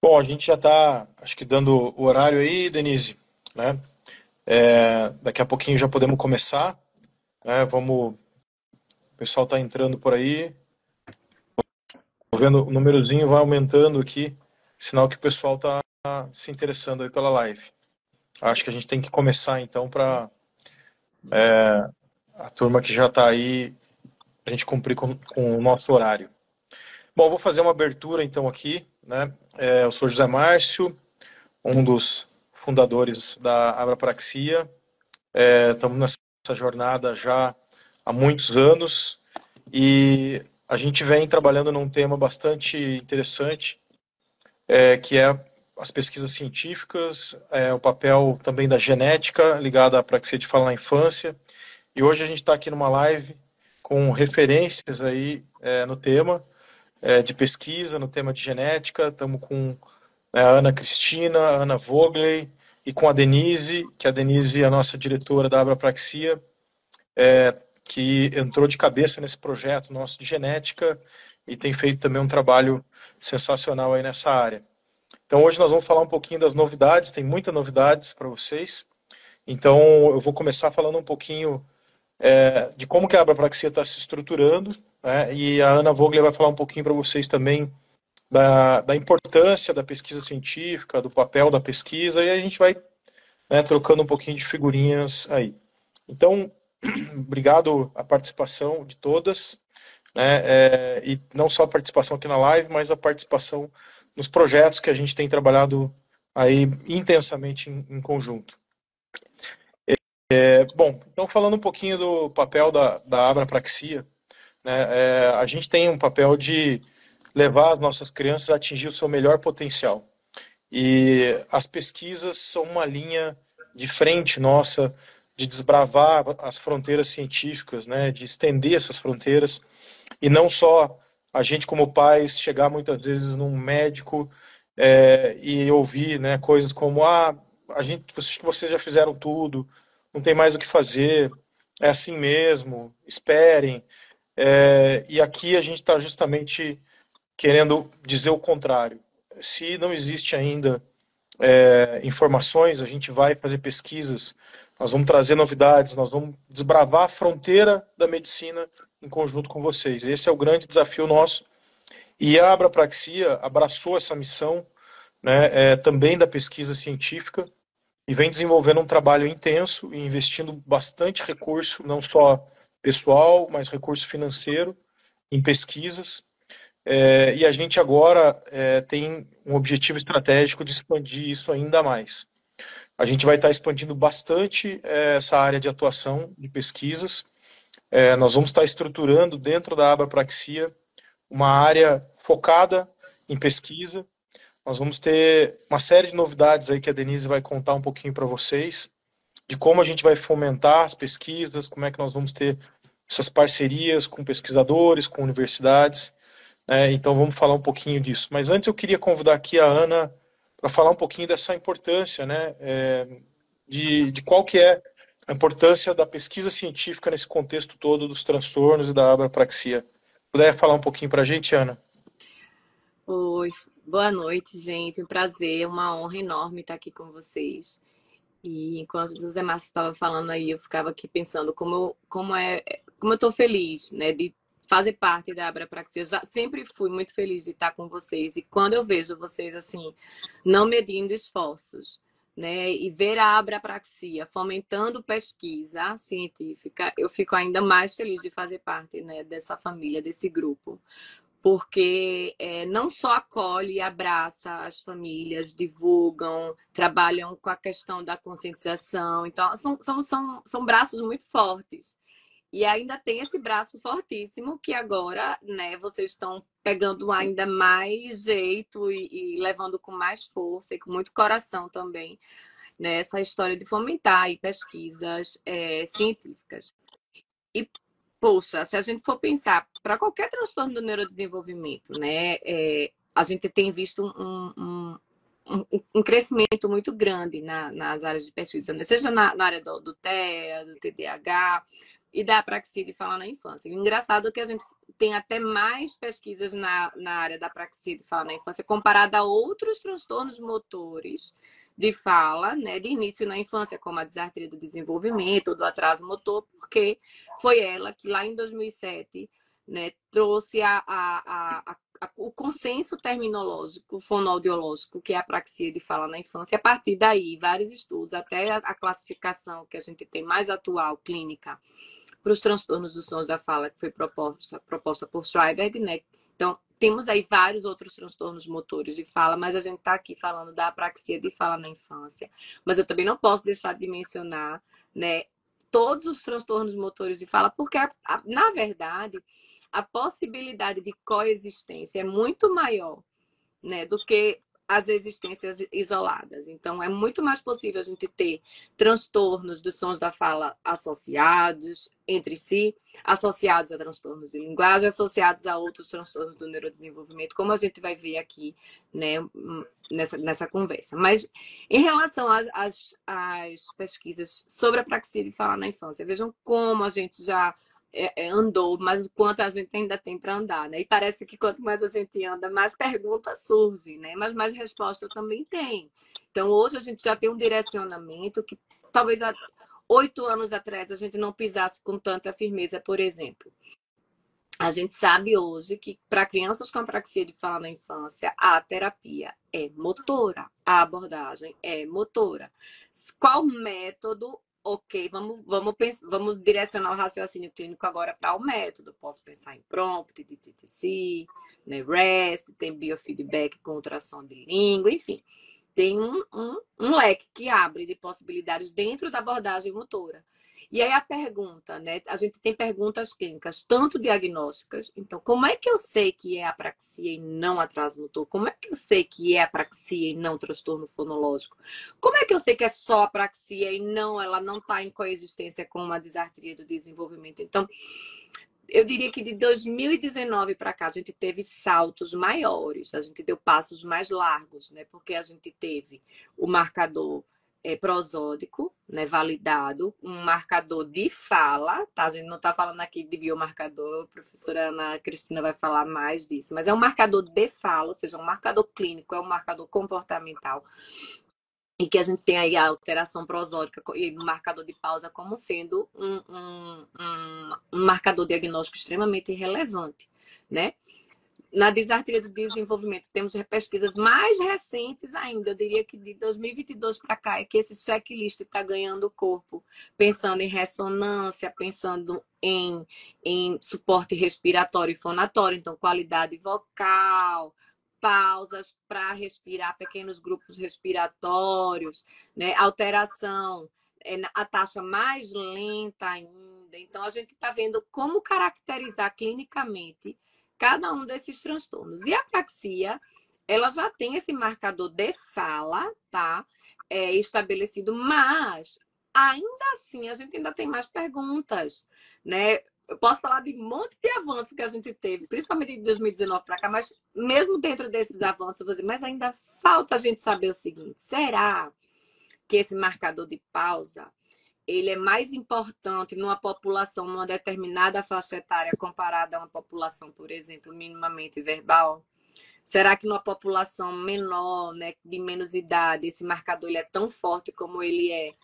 Bom, a gente já está, acho que dando o horário aí, Denise, né? Daqui a pouquinho já podemos começar, né? O pessoal está entrando por aí, tô vendo o númerozinho vai aumentando aqui, sinal que o pessoal está se interessando aí pela live. Acho que a gente tem que começar então para a turma que já está aí, a gente cumprir com o nosso horário. Bom, eu vou fazer uma abertura então aqui, né? Eu sou José Márcio, um dos fundadores da Abrapraxia. Estamos nessa jornada já há muitos anos e a gente vem trabalhando num tema bastante interessante, que é as pesquisas científicas, o papel também da genética ligada à praxia de fala na infância. E hoje a gente está aqui numa live com referências aí no tema de pesquisa, no tema de genética. Estamos com a Ana Cristina, a Ana Vogley e com a Denise, que a Denise é a nossa diretora da Abrapraxia, que entrou de cabeça nesse projeto nosso de genética e tem feito também um trabalho sensacional aí nessa área. Então hoje nós vamos falar um pouquinho das novidades, tem muitas novidades para vocês. Então eu vou começar falando um pouquinho de como que a abrapraxia está se estruturando, né? E a Ana Vogler vai falar um pouquinho para vocês também da importância da pesquisa científica, do papel da pesquisa, e a gente vai, né, trocando um pouquinho de figurinhas aí. Então, obrigado a participação de todas, né? E não só a participação aqui na live, mas a participação nos projetos que a gente tem trabalhado aí intensamente em conjunto. Bom, então falando um pouquinho do papel da abrapraxia, né? A gente tem um papel de levar as nossas crianças a atingir o seu melhor potencial. E as pesquisas são uma linha de frente nossa de desbravar as fronteiras científicas, né, de estender essas fronteiras e não só a gente como pais chegar muitas vezes num médico e ouvir, né, coisas como a gente, vocês já fizeram tudo, não tem mais o que fazer, é assim mesmo, esperem. E aqui a gente está justamente querendo dizer o contrário. Se não existe ainda informações, a gente vai fazer pesquisas, nós vamos trazer novidades, nós vamos desbravar a fronteira da medicina em conjunto com vocês. Esse é o grande desafio nosso. E a Abrapraxia abraçou essa missão, né, também da pesquisa científica e vem desenvolvendo um trabalho intenso e investindo bastante recurso, não só pessoal, mas recurso financeiro em pesquisas. E a gente agora tem um objetivo estratégico de expandir isso ainda mais. A gente vai estar expandindo bastante essa área de atuação de pesquisas. Nós vamos estar estruturando dentro da Abrapraxia uma área focada em pesquisa. Nós vamos ter uma série de novidades aí que a Denise vai contar um pouquinho para vocês, de como a gente vai fomentar as pesquisas, como é que nós vamos ter essas parcerias com pesquisadores, com universidades. Então vamos falar um pouquinho disso. Mas antes eu queria convidar aqui a Ana para falar um pouquinho dessa importância, né, de qual que é a importância da pesquisa científica nesse contexto todo dos transtornos e da abrapraxia. Puder falar um pouquinho para a gente, Ana? Oi, boa noite, gente. Um prazer, uma honra enorme estar aqui com vocês. E enquanto o José Márcio estava falando aí, eu ficava aqui pensando como eu estou feliz, né, de fazer parte da Abrapraxia. Eu já sempre fui muito feliz de estar com vocês. E quando eu vejo vocês assim, não medindo esforços, né, e ver a Abrapraxia fomentando pesquisa científica, eu fico ainda mais feliz de fazer parte, né, dessa família, desse grupo porque não só acolhe e abraça as famílias, divulgam, trabalham com a questão da conscientização. Então, são braços muito fortes. E ainda tem esse braço fortíssimo que agora, né, vocês estão pegando ainda mais jeito e levando com mais força e com muito coração também, né, essa história de fomentar aí pesquisas científicas. E, poxa, se a gente for pensar para qualquer transtorno do neurodesenvolvimento, né, a gente tem visto um crescimento muito grande nas áreas de pesquisa, né? Seja na área do TEA, do TDAH, e da apraxia de fala na infância. E o engraçado é que a gente tem até mais pesquisas na área da apraxia de fala na infância comparada a outros transtornos motores de fala, né, de início na infância, como a disartria do desenvolvimento ou do atraso motor, porque foi ela que lá em 2007, né, trouxe o consenso terminológico, fonoaudiológico, que é a apraxia de fala na infância. A partir daí, vários estudos, até a classificação que a gente tem mais atual, clínica, para os transtornos dos sons da fala, que foi proposta por Schreiber, né? Então, temos aí vários outros transtornos motores de fala, mas a gente está aqui falando da apraxia de fala na infância. Mas eu também não posso deixar de mencionar, né, todos os transtornos motores de fala, porque, na verdade, a possibilidade de coexistência é muito maior, né, do que as existências isoladas. Então, é muito mais possível a gente ter transtornos dos sons da fala associados entre si, associados a transtornos de linguagem, associados a outros transtornos do neurodesenvolvimento, como a gente vai ver aqui, né, nessa conversa. Mas, em relação às pesquisas sobre a praxia de fala na infância, vejam como a gente já andou, mas o quanto a gente ainda tem para andar, né? E parece que quanto mais a gente anda, mais perguntas surgem, né? Mas mais resposta também tem. Então, hoje a gente já tem um direcionamento que talvez há 8 anos atrás a gente não pisasse com tanta firmeza, por exemplo. A gente sabe hoje que para crianças com apraxia de fala na infância, a terapia é motora, a abordagem é motora. Qual método? Ok, vamos direcionar o raciocínio clínico agora para o método. Posso pensar em prompt, de TTC, né, REST, tem biofeedback com ultrassom de língua, enfim. Tem um leque que abre de possibilidades dentro da abordagem motora. E aí a pergunta, né? A gente tem perguntas clínicas, tanto diagnósticas. Então, como é que eu sei que é apraxia e não atraso motor? Como é que eu sei que é apraxia e não transtorno fonológico? Como é que eu sei que é só apraxia e não, ela não está em coexistência com uma disartria do desenvolvimento? Então, eu diria que de 2019 para cá a gente teve saltos maiores, a gente deu passos mais largos, né? Porque a gente teve o marcador prosódico, né, validado, um marcador de fala, tá? A gente não está falando aqui de biomarcador, a professora Ana Cristina vai falar mais disso, mas é um marcador de fala, ou seja, um marcador clínico, é um marcador comportamental, e que a gente tem aí a alteração prosódica e o marcador de pausa como sendo um marcador diagnóstico extremamente relevante, né? Na disartria do desenvolvimento, temos pesquisas mais recentes ainda, eu diria que de 2022 para cá, é que esse checklist está ganhando corpo, pensando em ressonância, pensando em suporte respiratório e fonatório, então qualidade vocal, pausas para respirar, pequenos grupos respiratórios, né? Alteração, a taxa mais lenta ainda. Então, a gente está vendo como caracterizar clinicamente cada um desses transtornos. E a apraxia, ela já tem esse marcador de fala, tá? Estabelecido, mas ainda assim a gente ainda tem mais perguntas, né? Eu posso falar de um monte de avanço que a gente teve, principalmente de 2019 para cá, mas mesmo dentro desses avanços, eu vou dizer, mas ainda falta a gente saber o seguinte: será que esse marcador de pausa ele é mais importante numa população, numa determinada faixa etária, comparada a uma população, por exemplo, minimamente verbal? Será que numa população menor, né, de menos idade, esse marcador ele é tão forte como ele é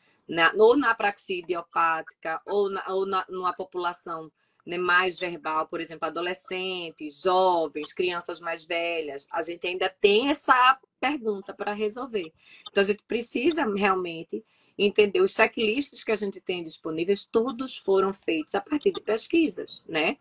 ou na apraxia idiopática, numa população, né, mais verbal, por exemplo, adolescentes, jovens, crianças mais velhas? A gente ainda tem essa pergunta para resolver. Então, a gente precisa realmente entender os checklists que a gente tem disponíveis, todos foram feitos a partir de pesquisas, né?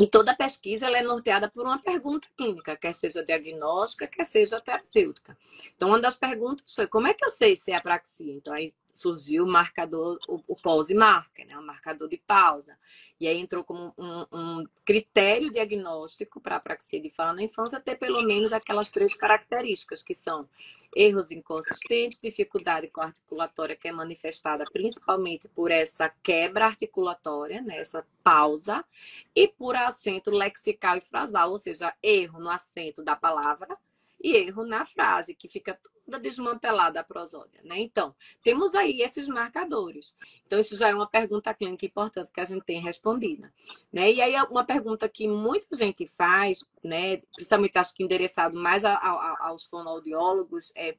E toda pesquisa ela é norteada por uma pergunta clínica, quer seja diagnóstica, quer seja terapêutica. Então, uma das perguntas foi: como é que eu sei se é apraxia? Então, aí surgiu o marcador, o pause marker, né? O marcador de pausa. E aí entrou como um critério diagnóstico para a apraxia de fala na infância ter pelo menos aquelas 3 características, que são erros inconsistentes, dificuldade com a articulatória, que é manifestada principalmente por essa quebra articulatória, né? Essa pausa, e por acento lexical e frasal, ou seja, erro no acento da palavra e erro na frase, que fica toda desmantelada a prosódia, né? Então, temos aí esses marcadores. Então, isso já é uma pergunta clínica importante que a gente tem respondida, né? E aí, uma pergunta que muita gente faz, né, principalmente acho que endereçado mais aos fonoaudiólogos, é: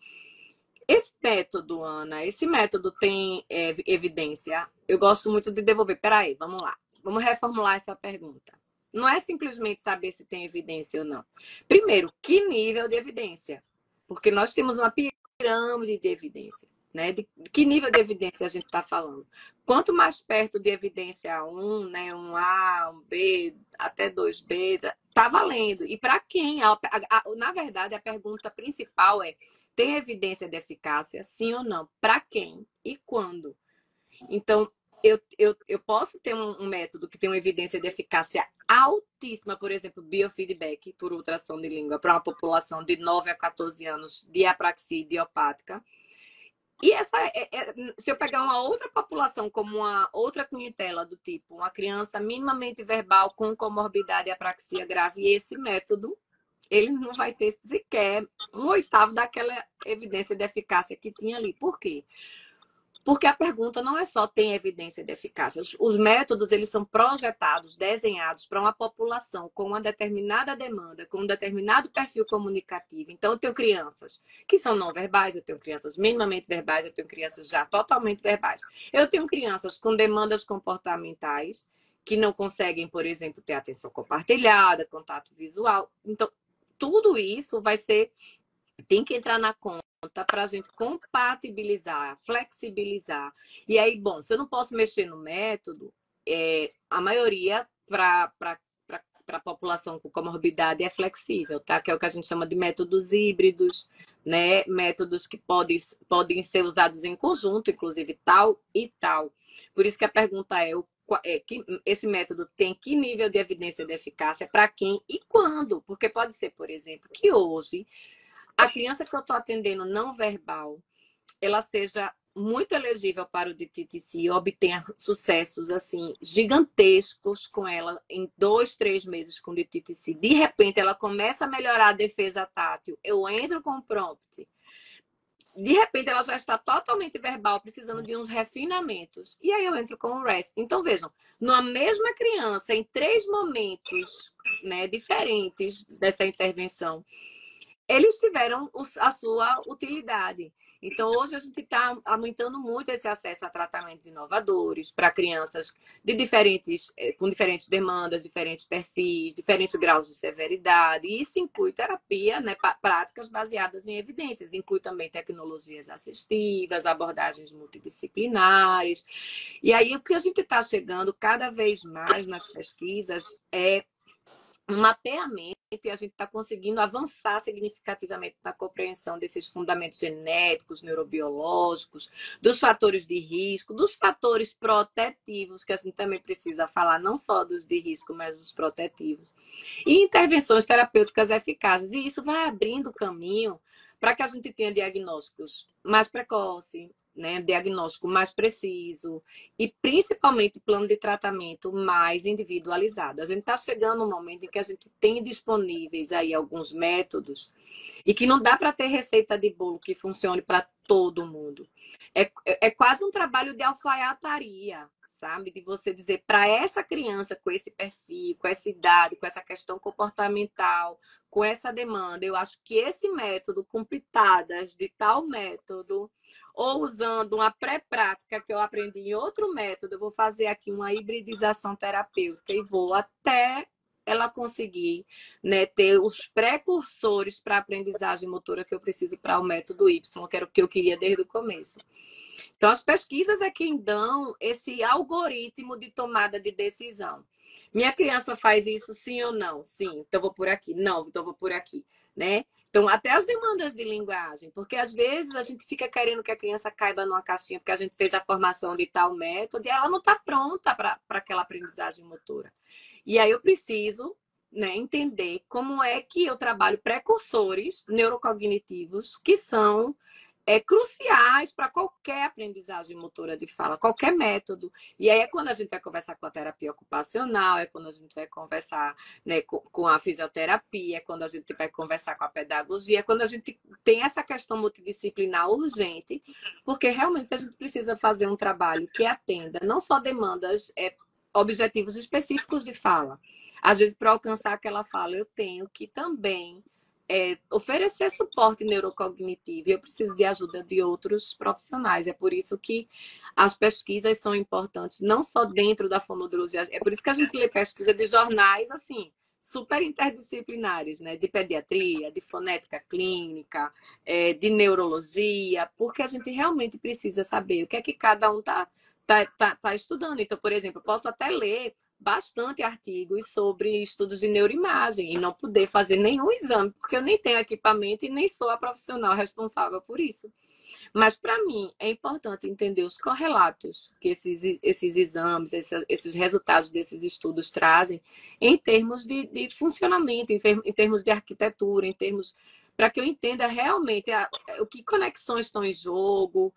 esse método, Ana, esse método tem evidência? Eu gosto muito de devolver. Peraí, vamos lá. Vamos reformular essa pergunta. Não é simplesmente saber se tem evidência ou não. Primeiro, que nível de evidência? Porque nós temos uma pirâmide de evidência. Né? De que nível de evidência a gente está falando? Quanto mais perto de evidência 1, né, um A, um B, até 2B, está valendo. E para quem? Na verdade, a pergunta principal é: tem evidência de eficácia, sim ou não? Para quem e quando? Então, eu posso ter um método que tem uma evidência de eficácia altíssima, por exemplo, biofeedback por ultrassom de língua, para uma população de 9 a 14 anos de apraxia idiopática. E se eu pegar uma outra população, como uma outra clientela do tipo, uma criança minimamente verbal com comorbidade e apraxia grave, esse método, ele não vai ter sequer 1/8 daquela evidência de eficácia que tinha ali. Por quê? Porque a pergunta não é só tem evidência de eficácia. Os métodos, eles são projetados, desenhados para uma população com uma determinada demanda, com um determinado perfil comunicativo. Então, eu tenho crianças que são não verbais, eu tenho crianças minimamente verbais, eu tenho crianças já totalmente verbais. Eu tenho crianças com demandas comportamentais que não conseguem, por exemplo, ter atenção compartilhada, contato visual. Então, tudo isso tem que entrar na conta para a gente compatibilizar, flexibilizar. E aí, bom, se eu não posso mexer no método, a maioria para a população com comorbidade é flexível, tá? Que é o que a gente chama de métodos híbridos, né? Métodos que podem ser usados em conjunto, inclusive tal e tal. Por isso que a pergunta que esse método tem que nível de evidência de eficácia para quem e quando? Porque pode ser, por exemplo, que hoje a criança que eu estou atendendo não verbal, ela seja muito elegível para o DTTC, obtenha sucessos assim gigantescos com ela em 2, 3 meses com o DTTC. De repente, ela começa a melhorar a defesa tátil. Eu entro com o prompt. De repente, ela já está totalmente verbal, precisando de uns refinamentos. E aí eu entro com o REST. Então, vejam, numa mesma criança, em 3 momentos, né, diferentes dessa intervenção, eles tiveram a sua utilidade. Então, hoje a gente está aumentando muito esse acesso a tratamentos inovadores para crianças com diferentes demandas, diferentes perfis, diferentes graus de severidade. E isso inclui terapia, né, práticas baseadas em evidências. Inclui também tecnologias assistivas, abordagens multidisciplinares. E aí, o que a gente está chegando cada vez mais nas pesquisas é um mapeamento, e a gente está conseguindo avançar significativamente na compreensão desses fundamentos genéticos, neurobiológicos, dos fatores de risco, dos fatores protetivos, que a gente também precisa falar, não só dos de risco, mas dos protetivos. E intervenções terapêuticas eficazes. E isso vai abrindo caminho para que a gente tenha diagnósticos mais precoces, né, diagnóstico mais preciso e principalmente plano de tratamento mais individualizado. A gente está chegando no momento em que a gente tem disponíveis aí alguns métodos e que não dá para ter receita de bolo que funcione para todo mundo. É quase um trabalho de alfaiataria, sabe? De você dizer para essa criança com esse perfil, com essa idade, com essa questão comportamental, com essa demanda, eu acho que esse método, com pitadas de tal método, ou usando uma pré-prática que eu aprendi em outro método, eu vou fazer aqui uma hibridização terapêutica e vou até ela conseguir, né, ter os precursores para a aprendizagem motora que eu preciso para o método Y, que era o que eu queria desde o começo. Então, as pesquisas é quem dão esse algoritmo de tomada de decisão. Minha criança faz isso, sim ou não? Sim, então vou por aqui. Não, então vou por aqui, né? Então, até as demandas de linguagem, porque às vezes a gente fica querendo que a criança caiba numa caixinha porque a gente fez a formação de tal método e ela não está pronta para aquela aprendizagem motora. E aí eu preciso, né, entender como é que eu trabalho precursores neurocognitivos que são cruciais para qualquer aprendizagem motora de fala, qualquer método. E aí é quando a gente vai conversar com a terapia ocupacional, é quando a gente vai conversar, né, com a fisioterapia, é quando a gente vai conversar com a pedagogia, é quando a gente tem essa questão multidisciplinar urgente, porque realmente a gente precisa fazer um trabalho que atenda não só demandas, objetivos específicos de fala. Às vezes, para alcançar aquela fala, eu tenho que também oferecer suporte neurocognitivo e eu preciso de ajuda de outros profissionais. É por isso que as pesquisas são importantes, não só dentro da fonoaudiologia. É por isso que a gente lê pesquisa de jornais, assim, super interdisciplinares, né? De pediatria, de fonética clínica, de neurologia, porque a gente realmente precisa saber o que é que cada um tá estudando. Então, por exemplo, eu posso até ler bastante artigos sobre estudos de neuroimagem e não poder fazer nenhum exame, porque eu nem tenho equipamento e nem sou a profissional responsável por isso. Mas, para mim, é importante entender os correlatos que esses exames, esses resultados desses estudos trazem em termos de funcionamento, em termos de arquitetura, em termos para que eu entenda realmente o que conexões estão em jogo,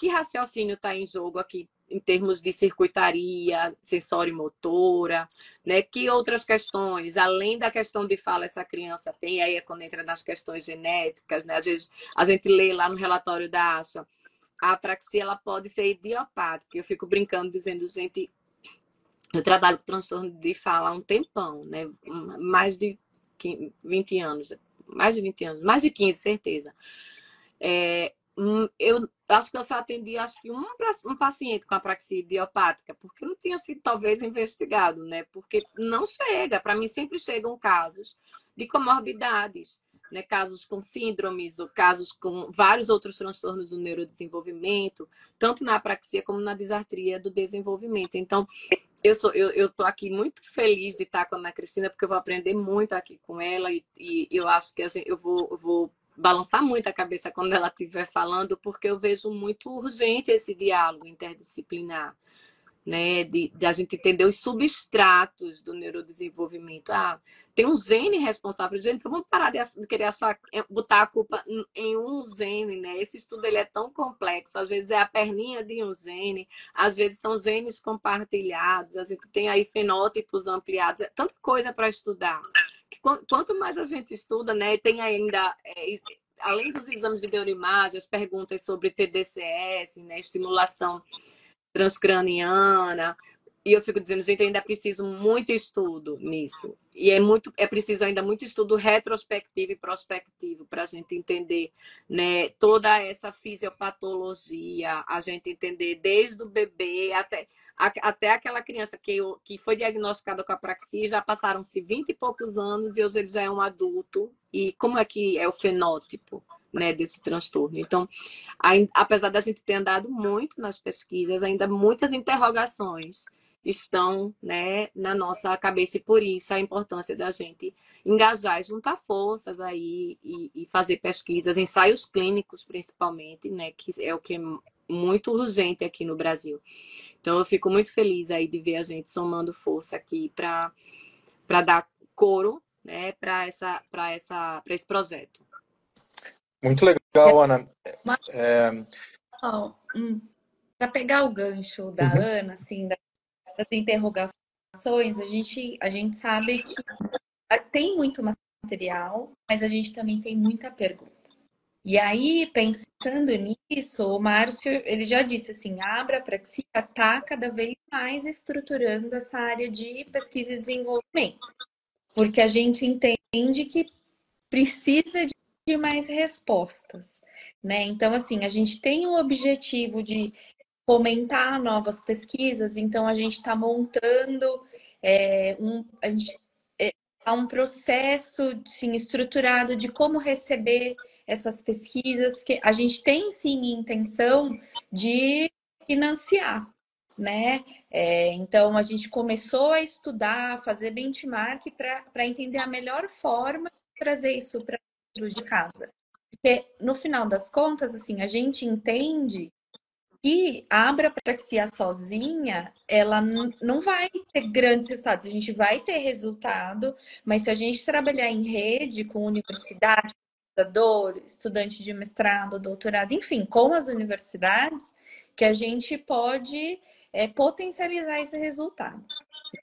que raciocínio está em jogo aqui em termos de circuitaria, sensório-motora, né? Que outras questões, além da questão de fala, essa criança tem, aí é quando entra nas questões genéticas, né? Às vezes a gente lê lá no relatório da ASHA, a apraxia ela pode ser idiopática. Eu fico brincando, dizendo, gente, eu trabalho com transtorno de fala há um tempão, né? Mais de 20 anos, mais de 15, certeza. Eu acho que eu só atendi um paciente com apraxia idiopática, porque não tinha sido talvez investigado, né? Porque não chega, para mim sempre chegam casos de comorbidades, né? Casos com síndromes ou casos com vários outros transtornos do neurodesenvolvimento, tanto na apraxia como na disartria do desenvolvimento. Então, eu tô aqui muito feliz de estar com a Ana Cristina, porque eu vou aprender muito aqui com ela e eu acho que eu vou balançar muito a cabeça quando ela estiver falando, porque eu vejo muito urgente esse diálogo interdisciplinar, né? De a gente entender os substratos do neurodesenvolvimento. Tem um gene responsável. Gente, vamos parar de querer botar a culpa em um gene, né? Esse estudo ele é tão complexo. Às vezes é a perninha de um gene, às vezes são genes compartilhados, a gente tem aí fenótipos ampliados, é tanta coisa para estudar. Quanto mais a gente estuda, né? Tem ainda além dos exames de neuroimagem, as perguntas sobre TDCS, né? Estimulação transcraniana. E eu fico dizendo, gente, ainda é preciso muito estudo nisso. E é preciso ainda muito estudo retrospectivo e prospectivo para a gente entender, né, toda essa fisiopatologia, a gente entender desde o bebê até aquela criança que foi diagnosticada com apraxia, já passaram-se 20 e poucos anos e hoje ele já é um adulto. E como é que é o fenótipo, né, desse transtorno? Então, apesar da gente ter andado muito nas pesquisas, ainda muitas interrogações estão, né, na nossa cabeça e por isso a importância da gente engajar e juntar forças aí e fazer pesquisas, ensaios clínicos principalmente, né, que é o que é muito urgente aqui no Brasil. Então eu fico muito feliz aí de ver a gente somando força aqui para dar coro, né, para esse projeto. Muito legal, Ana. Para pegar o gancho da Ana, assim, das interrogações, a gente sabe que tem muito material, mas a gente também tem muita pergunta. E aí, pensando nisso, o Márcio, ele já disse assim, a Abrapraxia está cada vez mais estruturando essa área de pesquisa e desenvolvimento, porque a gente entende que precisa de mais respostas, né? Então, assim, a gente tem o objetivo de fomentar novas pesquisas, então a gente está montando um processo sim, estruturado de como receber essas pesquisas, porque a gente tem sim intenção de financiar, né? Então a gente começou a estudar, fazer benchmark para entender a melhor forma de trazer isso para dentro de casa. Porque no final das contas, assim, a gente entende que a abrapraxia sozinha, ela não vai ter grandes resultados. A gente vai ter resultado, mas se a gente trabalhar em rede com universidade, pesquisador, estudante de mestrado, doutorado, enfim, com as universidades, que a gente pode potencializar esse resultado,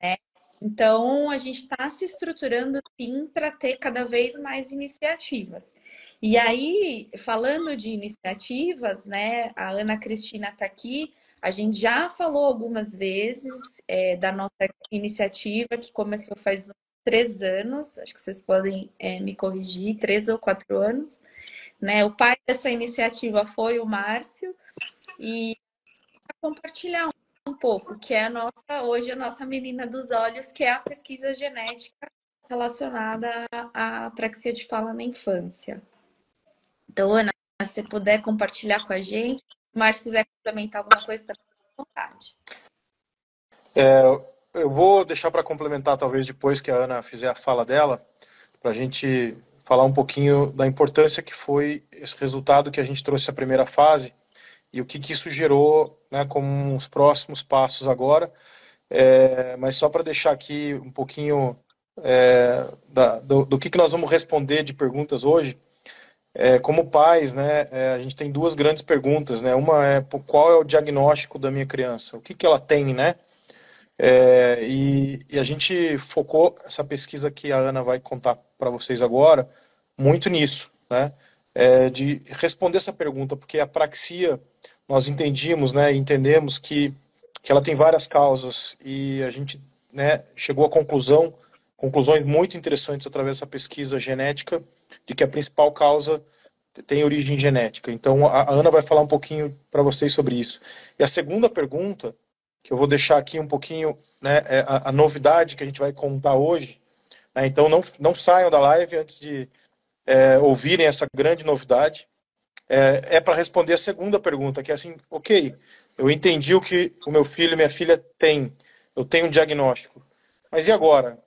né? Então, a gente está se estruturando, sim, para ter cada vez mais iniciativas. E aí, falando de iniciativas, né, a Ana Cristina está aqui, a gente já falou algumas vezes da nossa iniciativa, que começou faz 3 anos, acho que vocês podem me corrigir, 3 ou 4 anos, né? O pai dessa iniciativa foi o Márcio, e compartilhar um pouco, que é hoje a nossa menina dos olhos, que é a pesquisa genética relacionada à apraxia de fala na infância. Então, Ana, se você puder compartilhar com a gente, se o Márcio quiser complementar alguma coisa, tá à vontade. Eu vou deixar para complementar, talvez, depois que a Ana fizer a fala dela, para a gente falar um pouquinho da importância que foi esse resultado que a gente trouxe na primeira fase e o que isso gerou, né, como os próximos passos agora. Mas só para deixar aqui um pouquinho do que nós vamos responder de perguntas hoje. Como pais, né, a gente tem duas grandes perguntas, né? Uma é qual é o diagnóstico da minha criança, o que ela tem, né? E a gente focou essa pesquisa que a Ana vai contar para vocês agora muito nisso, né? De responder essa pergunta, porque a praxia nós entendimos, né? Entendemos que ela tem várias causas e a gente, né, chegou a conclusões muito interessantes através dessa pesquisa genética de que a principal causa tem origem genética. Então a Ana vai falar um pouquinho para vocês sobre isso. E a segunda pergunta que eu vou deixar aqui um pouquinho, né, a novidade que a gente vai contar hoje, né, então não saiam da live antes de ouvirem essa grande novidade, para responder a segunda pergunta, que é assim, ok, eu entendi o que o meu filho e minha filha têm, eu tenho um diagnóstico, mas e agora?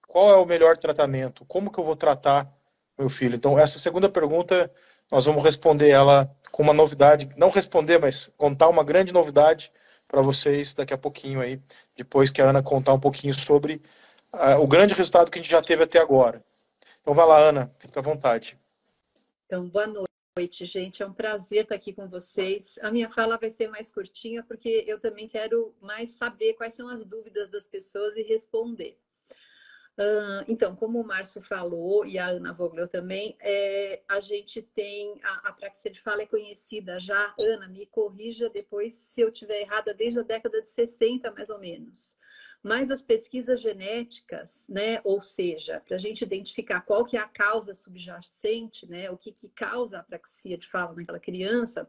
Qual é o melhor tratamento? Como que eu vou tratar meu filho? Então, essa segunda pergunta, nós vamos responder ela com uma novidade, não responder, mas contar uma grande novidade para vocês daqui a pouquinho aí, depois que a Ana contar um pouquinho sobre o grande resultado que a gente já teve até agora. Então, vai lá, Ana, fica à vontade. Então, boa noite, gente. É um prazer estar aqui com vocês. A minha fala vai ser mais curtinha, porque eu também quero mais saber quais são as dúvidas das pessoas e responder. Então, como o Márcio falou, e a Ana Vogel também, a gente tem, a apraxia de fala é conhecida já, Ana, me corrija depois se eu estiver errada, desde a década de 60, mais ou menos. Mas as pesquisas genéticas, né, ou seja, para a gente identificar qual que é a causa subjacente, né, o que causa a apraxia de fala naquela criança,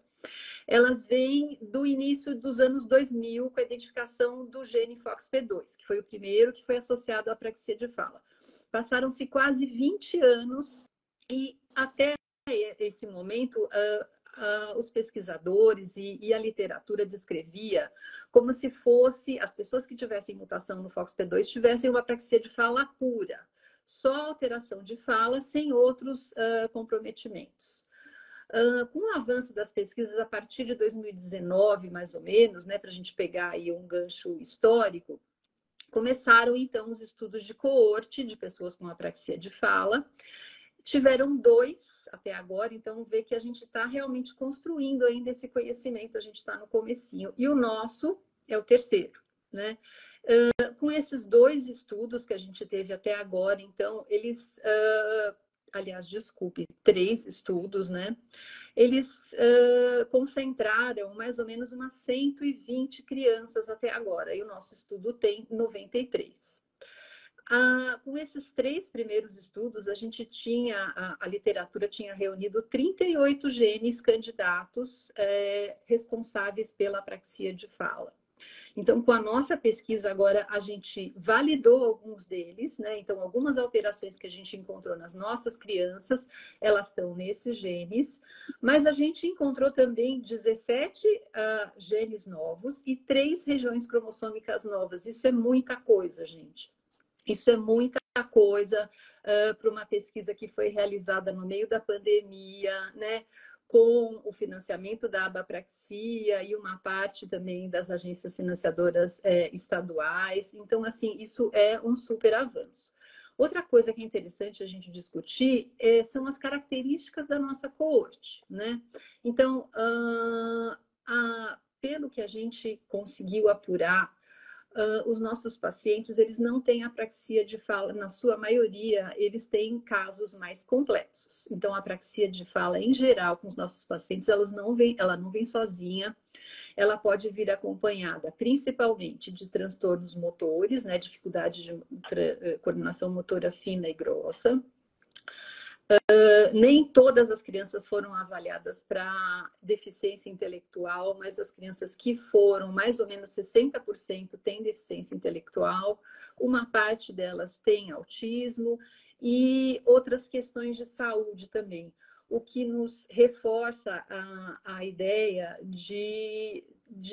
elas vêm do início dos anos 2000 com a identificação do gene FOXP2, que foi o primeiro que foi associado à apraxia de fala. Passaram-se quase 20 anos e até esse momento os pesquisadores e a literatura descrevia como se fosse as pessoas que tivessem mutação no FOXP2 tivessem uma apraxia de fala pura, só alteração de fala sem outros comprometimentos. Com o avanço das pesquisas a partir de 2019, mais ou menos, né, para a gente pegar aí um gancho histórico, começaram então os estudos de coorte de pessoas com apraxia de fala. Tiveram 2 até agora, então vê que a gente está realmente construindo ainda esse conhecimento, a gente está no comecinho. E o nosso é o terceiro, né? Com esses 2 estudos que a gente teve até agora, então, eles... aliás, desculpe, 3 estudos, né? Eles concentraram mais ou menos umas 120 crianças até agora, e o nosso estudo tem 93. Com esses 3 primeiros estudos, a gente tinha, a literatura tinha reunido 38 genes candidatos responsáveis pela apraxia de fala. Então, com a nossa pesquisa agora, a gente validou alguns deles, né? Então, algumas alterações que a gente encontrou nas nossas crianças, elas estão nesses genes, mas a gente encontrou também 17 genes novos e 3 regiões cromossômicas novas. Isso é muita coisa, gente. Isso é muita coisa para uma pesquisa que foi realizada no meio da pandemia, né? Com o financiamento da Abapraxia e uma parte também das agências financiadoras estaduais. Então, assim, isso é um super avanço. Outra coisa que é interessante a gente discutir são as características da nossa coorte, né? Então, pelo que a gente conseguiu apurar, os nossos pacientes, eles não têm apraxia de fala, na sua maioria, eles têm casos mais complexos. Então, a apraxia de fala, em geral, com os nossos pacientes, ela não vem sozinha, ela pode vir acompanhada, principalmente, de transtornos motores, né, dificuldade de coordenação motora fina e grossa. Nem todas as crianças foram avaliadas para deficiência intelectual, mas as crianças que foram, mais ou menos 60% têm deficiência intelectual, uma parte delas tem autismo e outras questões de saúde também, o que nos reforça a ideia de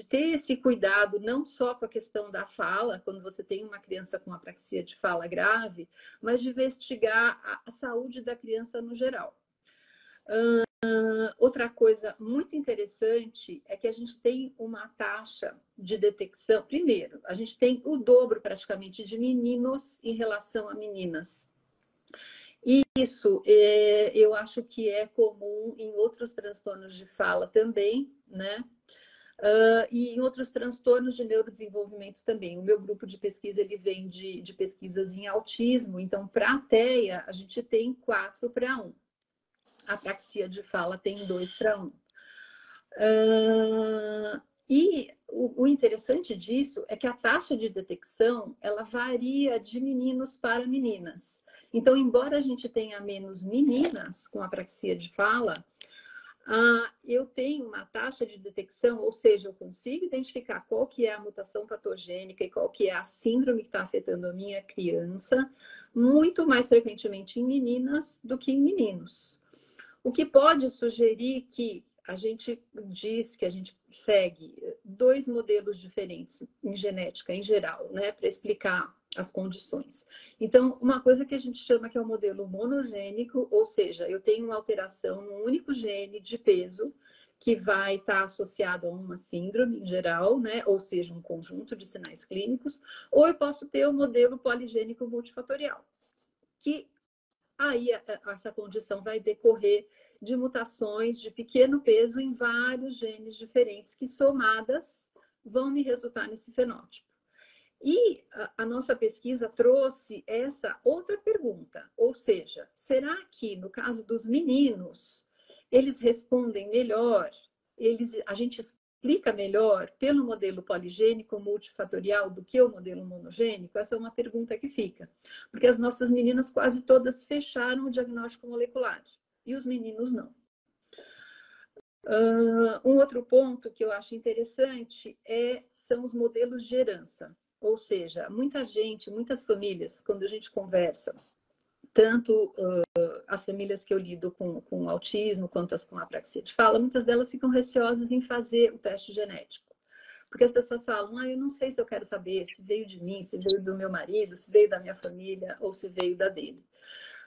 ter esse cuidado não só com a questão da fala, quando você tem uma criança com apraxia de fala grave, mas de investigar a saúde da criança no geral. Outra coisa muito interessante é que a gente tem uma taxa de detecção. Primeiro, a gente tem o dobro praticamente de meninos em relação a meninas. E isso eu acho que é comum em outros transtornos de fala também, né? E em outros transtornos de neurodesenvolvimento também. O meu grupo de pesquisa ele vem de pesquisas em autismo, então, para a TEA, a gente tem 4:1. A apraxia de fala tem 2:1. E o interessante disso é que a taxa de detecção ela varia de meninos para meninas. Então, embora a gente tenha menos meninas com apraxia de fala, eu tenho uma taxa de detecção, ou seja, eu consigo identificar qual que é a mutação patogênica e qual que é a síndrome que está afetando a minha criança, muito mais frequentemente em meninas do que em meninos. O que pode sugerir que a gente diz que a gente segue 2 modelos diferentes em genética em geral, né, para explicar as condições. Então, uma coisa que a gente chama que é o modelo monogênico, ou seja, eu tenho uma alteração no único gene de peso que vai estar associado a uma síndrome em geral, né, ou seja, um conjunto de sinais clínicos, ou eu posso ter o modelo poligênico multifatorial, que aí essa condição vai decorrer de mutações de pequeno peso em vários genes diferentes que somadas vão me resultar nesse fenótipo. E a nossa pesquisa trouxe essa outra pergunta, ou seja, será que no caso dos meninos eles respondem melhor, a gente explica melhor pelo modelo poligênico multifatorial do que o modelo monogênico? Essa é uma pergunta que fica, porque as nossas meninas quase todas fecharam o diagnóstico molecular e os meninos não. Um outro ponto que eu acho interessante são os modelos de herança. Ou seja, muitas famílias, quando a gente conversa, tanto as famílias que eu lido com autismo, quanto as com apraxia de fala, muitas delas ficam receosas em fazer o teste genético. Porque as pessoas falam, eu não sei se eu quero saber se veio de mim, se veio do meu marido, se veio da minha família ou se veio da dele.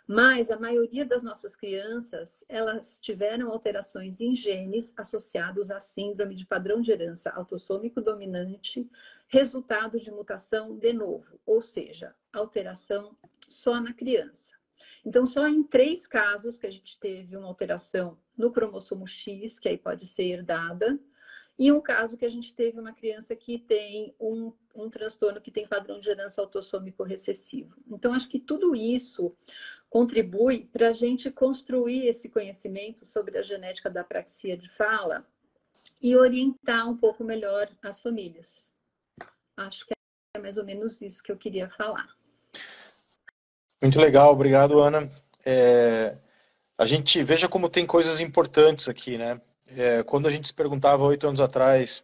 Mas a maioria das nossas crianças, elas tiveram alterações em genes associados à síndrome de padrão de herança autossômico dominante, resultado de mutação de novo, ou seja, alteração só na criança. Então, só em 3 casos que a gente teve uma alteração no cromossomo X, que aí pode ser herdada, e um caso que a gente teve uma criança que tem um transtorno que tem padrão de herança autossômico recessivo. Então, acho que tudo isso contribui para a gente construir esse conhecimento sobre a genética da apraxia de fala e orientar um pouco melhor as famílias. Acho que é mais ou menos isso que eu queria falar. Muito legal, obrigado, Ana. A gente veja como tem coisas importantes aqui, né? Quando a gente se perguntava 8 anos atrás,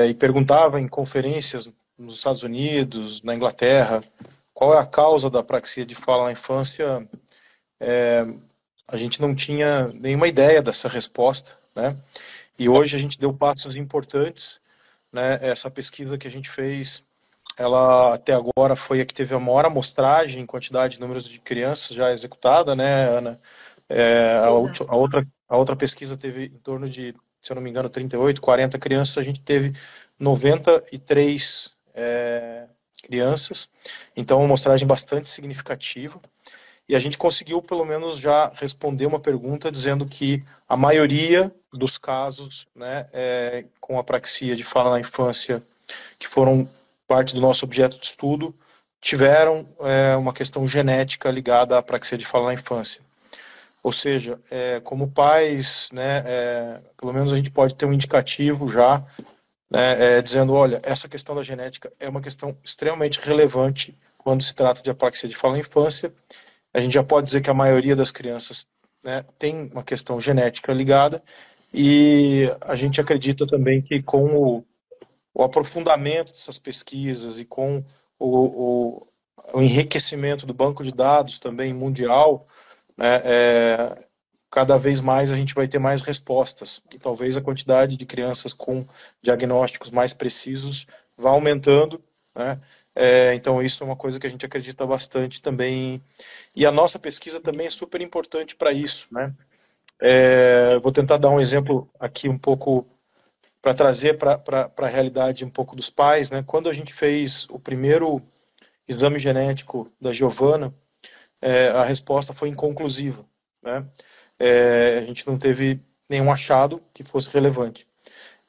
e perguntava em conferências nos Estados Unidos, na Inglaterra, qual é a causa da apraxia de fala na infância, a gente não tinha nenhuma ideia dessa resposta, né? E hoje a gente deu passos importantes, né? Essa pesquisa que a gente fez, ela até agora foi a que teve a maior amostragem em quantidade de números de crianças já executada, né, Ana? A outra pesquisa teve em torno de, se eu não me engano, 38, 40 crianças, a gente teve 93 crianças, então uma amostragem bastante significativa. E a gente conseguiu, pelo menos, já responder uma pergunta dizendo que a maioria dos casos, né, com apraxia de fala na infância, que foram parte do nosso objeto de estudo, tiveram uma questão genética ligada à apraxia de fala na infância. Ou seja, como pais, né, pelo menos a gente pode ter um indicativo já, né, dizendo, olha, essa questão da genética é uma questão extremamente relevante quando se trata de apraxia de fala na infância. A gente já pode dizer que a maioria das crianças, né, tem uma questão genética ligada, e a gente acredita também que com o aprofundamento dessas pesquisas e com o, o enriquecimento do banco de dados também mundial, né, cada vez mais a gente vai ter mais respostas, e talvez a quantidade de crianças com diagnósticos mais precisos vá aumentando, né? Então isso é uma coisa que a gente acredita bastante também, e a nossa pesquisa também é super importante para isso, né? Vou tentar dar um exemplo aqui um pouco para trazer para a realidade um pouco dos pais, né? Quando a gente fez o primeiro exame genético da Giovana, a resposta foi inconclusiva, né? A gente não teve nenhum achado que fosse relevante.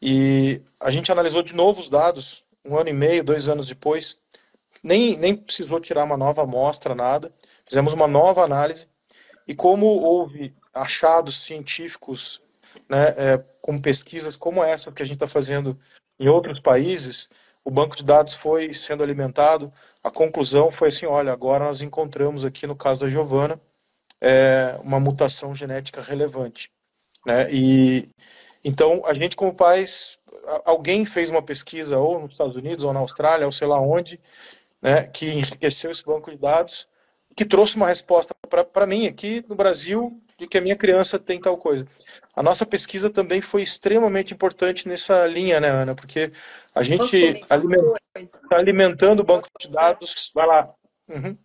E a gente analisou de novo os dados, 1 ano e meio, 2 anos depois, nem precisou tirar uma nova amostra, nada. Fizemos uma nova análise, e como houve achados científicos, né, com pesquisas como essa que a gente está fazendo em outros países, o banco de dados foi sendo alimentado. A conclusão foi assim, olha, agora nós encontramos aqui no caso da Giovana uma mutação genética relevante, né? E então a gente como pais, alguém fez uma pesquisa ou nos Estados Unidos ou na Austrália ou sei lá onde, né, que enriqueceu esse banco de dados, que trouxe uma resposta para mim aqui no Brasil de que a minha criança tem tal coisa. A nossa pesquisa também foi extremamente importante nessa linha, né, Ana? Porque a Posso gente comentar uma coisa? está alimentando o banco de dados. Vai lá. Uhum.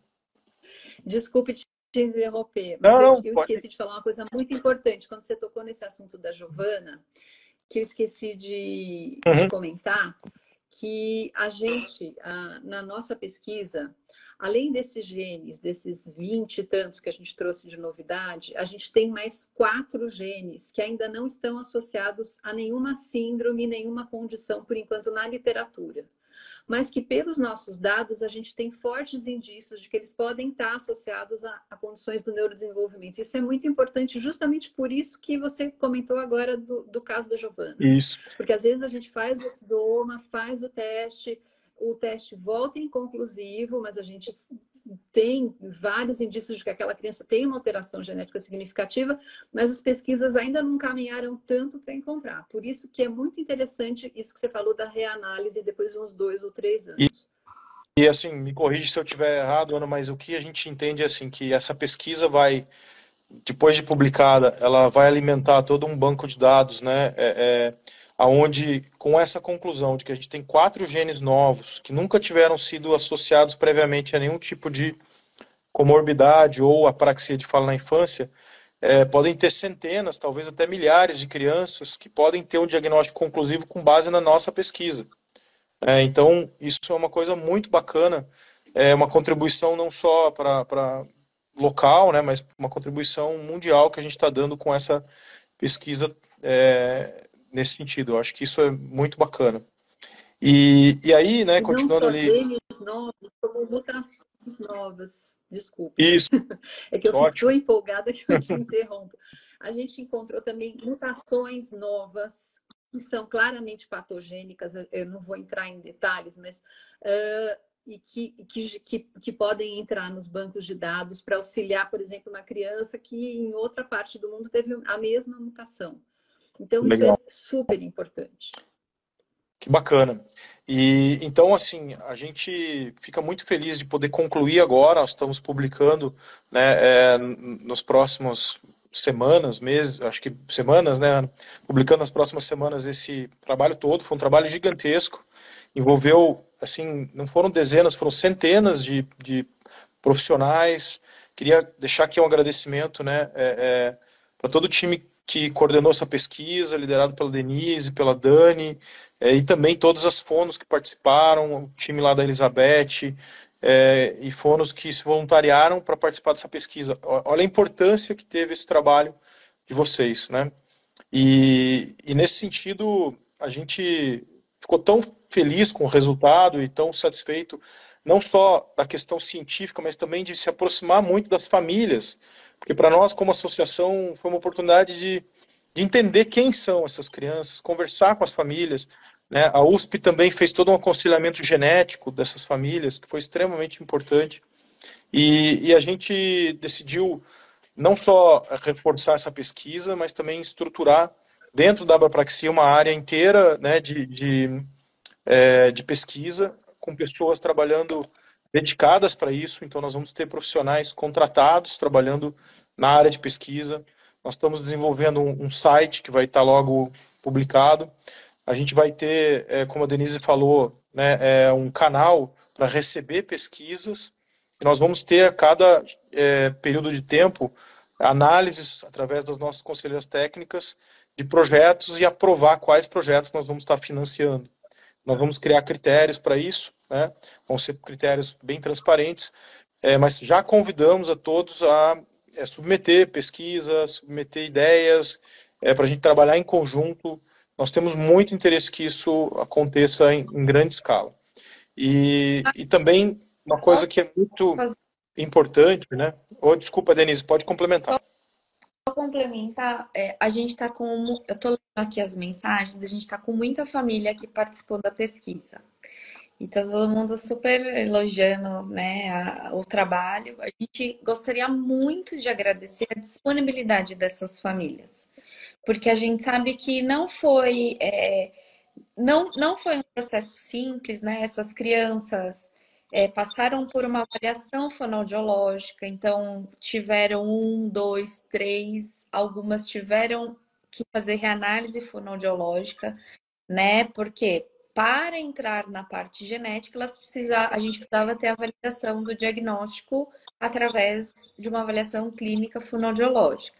Desculpe te interromper, mas Não, não, eu pode. esqueci de falar uma coisa muito importante. Quando você tocou nesse assunto da Giovana, que eu esqueci de Uhum. comentar, que a gente, na nossa pesquisa, além desses genes, desses 20 e tantos que a gente trouxe de novidade, a gente tem mais 4 genes que ainda não estão associados a nenhuma síndrome, nenhuma condição, por enquanto, na literatura. Mas que, pelos nossos dados, a gente tem fortes indícios de que eles podem estar associados a condições do neurodesenvolvimento. Isso é muito importante, justamente por isso que você comentou agora do caso da Giovana. Isso. Porque às vezes a gente faz o exoma, faz o teste volta inconclusivo, mas a gente tem vários indícios de que aquela criança tem uma alteração genética significativa, mas as pesquisas ainda não caminharam tanto para encontrar. Por isso que é muito interessante isso que você falou da reanálise depois de uns 2 ou 3 anos. E assim, me corrige se eu estiver errado, Ana, mas o que a gente entende é assim, que essa pesquisa vai, depois de publicada, ela vai alimentar todo um banco de dados, né? Aonde, com essa conclusão de que a gente tem 4 genes novos que nunca tiveram sido associados previamente a nenhum tipo de comorbidade ou apraxia de fala na infância, podem ter centenas, talvez até milhares de crianças que podem ter um diagnóstico conclusivo com base na nossa pesquisa. Então, isso é uma coisa muito bacana, é uma contribuição não só para local, né, mas uma contribuição mundial que a gente está dando com essa pesquisa nesse sentido. Eu acho que isso é muito bacana. E aí, né, E não continuando só ali. genes novos, como mutações novas. Desculpa. Isso, É que eu fico ótimo. tão empolgada que eu te interrompo. A gente encontrou também mutações novas que são claramente patogênicas. Eu não vou entrar em detalhes, mas e que podem entrar nos bancos de dados para auxiliar, por exemplo, uma criança que em outra parte do mundo teve a mesma mutação. Então, isso Legal. é super importante. Que bacana. E então, assim, a gente fica muito feliz de poder concluir agora. Nós estamos publicando, né, nos próximos semanas, meses, acho que semanas, né, publicando nas próximas semanas esse trabalho todo. Foi um trabalho gigantesco, envolveu, assim, não foram dezenas, foram centenas de profissionais. Queria deixar aqui um agradecimento, né, para todo o time que coordenou essa pesquisa, liderado pela Denise, pela Dani, e também todas as fonos que participaram, o time lá da Elizabeth, e fonos que se voluntariaram para participar dessa pesquisa. Olha a importância que teve esse trabalho de vocês, né? E nesse sentido, a gente ficou tão feliz com o resultado e tão satisfeito, não só da questão científica, mas também de se aproximar muito das famílias, porque para nós, como associação, foi uma oportunidade de entender quem são essas crianças, conversar com as famílias, né? A USP também fez todo um aconselhamento genético dessas famílias, que foi extremamente importante, e a gente decidiu não só reforçar essa pesquisa, mas também estruturar dentro da abrapraxia uma área inteira, né, de pesquisa, com pessoas trabalhando dedicadas para isso. Então, nós vamos ter profissionais contratados trabalhando na área de pesquisa. Nós estamos desenvolvendo um site que vai estar logo publicado. A gente vai ter, como a Denise falou, né, um canal para receber pesquisas. E nós vamos ter a cada período de tempo análises através das nossas conselheiras técnicas de projetos e aprovar quais projetos nós vamos estar financiando. Nós vamos criar critérios para isso, né? Vão ser critérios bem transparentes, mas já convidamos a todos a submeter pesquisas, submeter ideias, para a gente trabalhar em conjunto. Nós temos muito interesse que isso aconteça em grande escala. E também uma coisa que é muito importante, né? Oh, desculpa, Denise, pode complementar. Complementar, a gente está com. Eu estou lendo aqui as mensagens, a gente está com muita família que participou da pesquisa. E tá todo mundo super elogiando, né, o trabalho. A gente gostaria muito de agradecer a disponibilidade dessas famílias, porque a gente sabe que não foi um processo simples, né? Essas crianças passaram por uma avaliação fonoaudiológica, então tiveram um, dois, três, algumas tiveram que fazer reanálise fonoaudiológica, né? Porque para entrar na parte genética, a gente precisava ter a validação do diagnóstico através de uma avaliação clínica fonoaudiológica.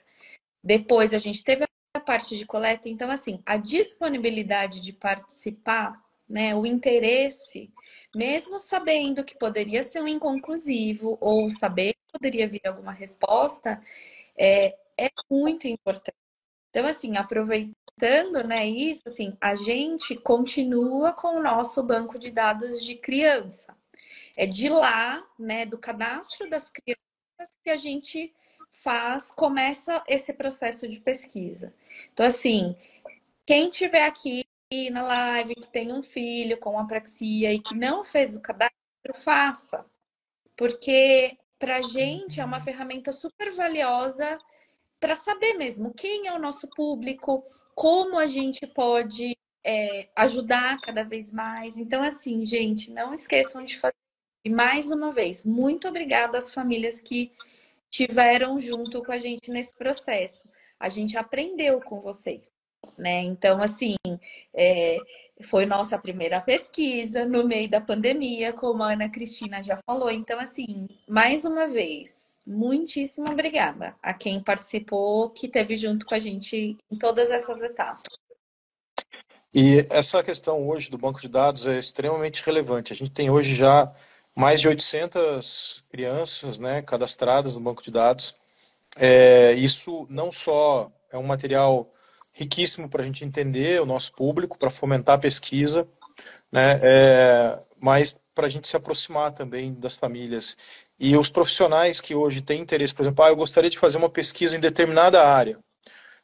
Depois a gente teve a parte de coleta, então assim, a disponibilidade de participar, né, o interesse, mesmo sabendo que poderia ser um inconclusivo ou saber que poderia vir alguma resposta, é muito importante. Então assim, aproveitando, né, isso, assim, a gente continua com o nosso banco de dados de criança. É de lá, né, do cadastro das crianças que a gente começa esse processo de pesquisa. Então, assim, quem tiver aqui na live, que tem um filho com apraxia e que não fez o cadastro, faça. Porque para a gente é uma ferramenta super valiosa para saber mesmo quem é o nosso público, como a gente pode ajudar cada vez mais. Então, assim, gente, não esqueçam de fazer. E mais uma vez, muito obrigada às famílias que tiveram junto com a gente nesse processo. A gente aprendeu com vocês, né? Então, assim, foi nossa primeira pesquisa no meio da pandemia, como a Ana Cristina já falou. Então, assim, mais uma vez, muitíssimo obrigada a quem participou, que esteve junto com a gente em todas essas etapas. E essa questão hoje do banco de dados é extremamente relevante. A gente tem hoje já mais de 800 crianças, né, cadastradas no banco de dados. Isso não só é um material riquíssimo para a gente entender o nosso público, para fomentar a pesquisa, né, mas para a gente se aproximar também das famílias. E os profissionais que hoje têm interesse, por exemplo, eu gostaria de fazer uma pesquisa em determinada área,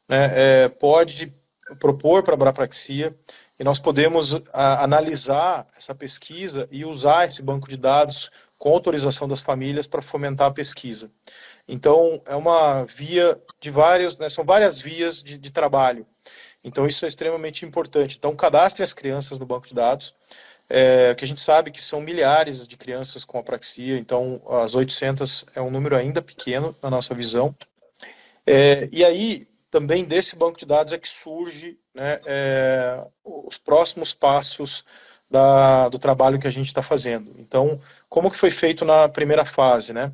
né, pode propor para a Abrapraxia e nós podemos analisar essa pesquisa e usar esse banco de dados com autorização das famílias para fomentar a pesquisa. Então, é uma via de vários, né, são várias vias de trabalho. Então, isso é extremamente importante. Então, cadastrem as crianças no banco de dados, que a gente sabe que são milhares de crianças com apraxia, então as 800 é um número ainda pequeno na nossa visão. E aí, também desse banco de dados é que surge, né, os próximos passos do trabalho que a gente está fazendo. Então, como que foi feito na primeira fase, né?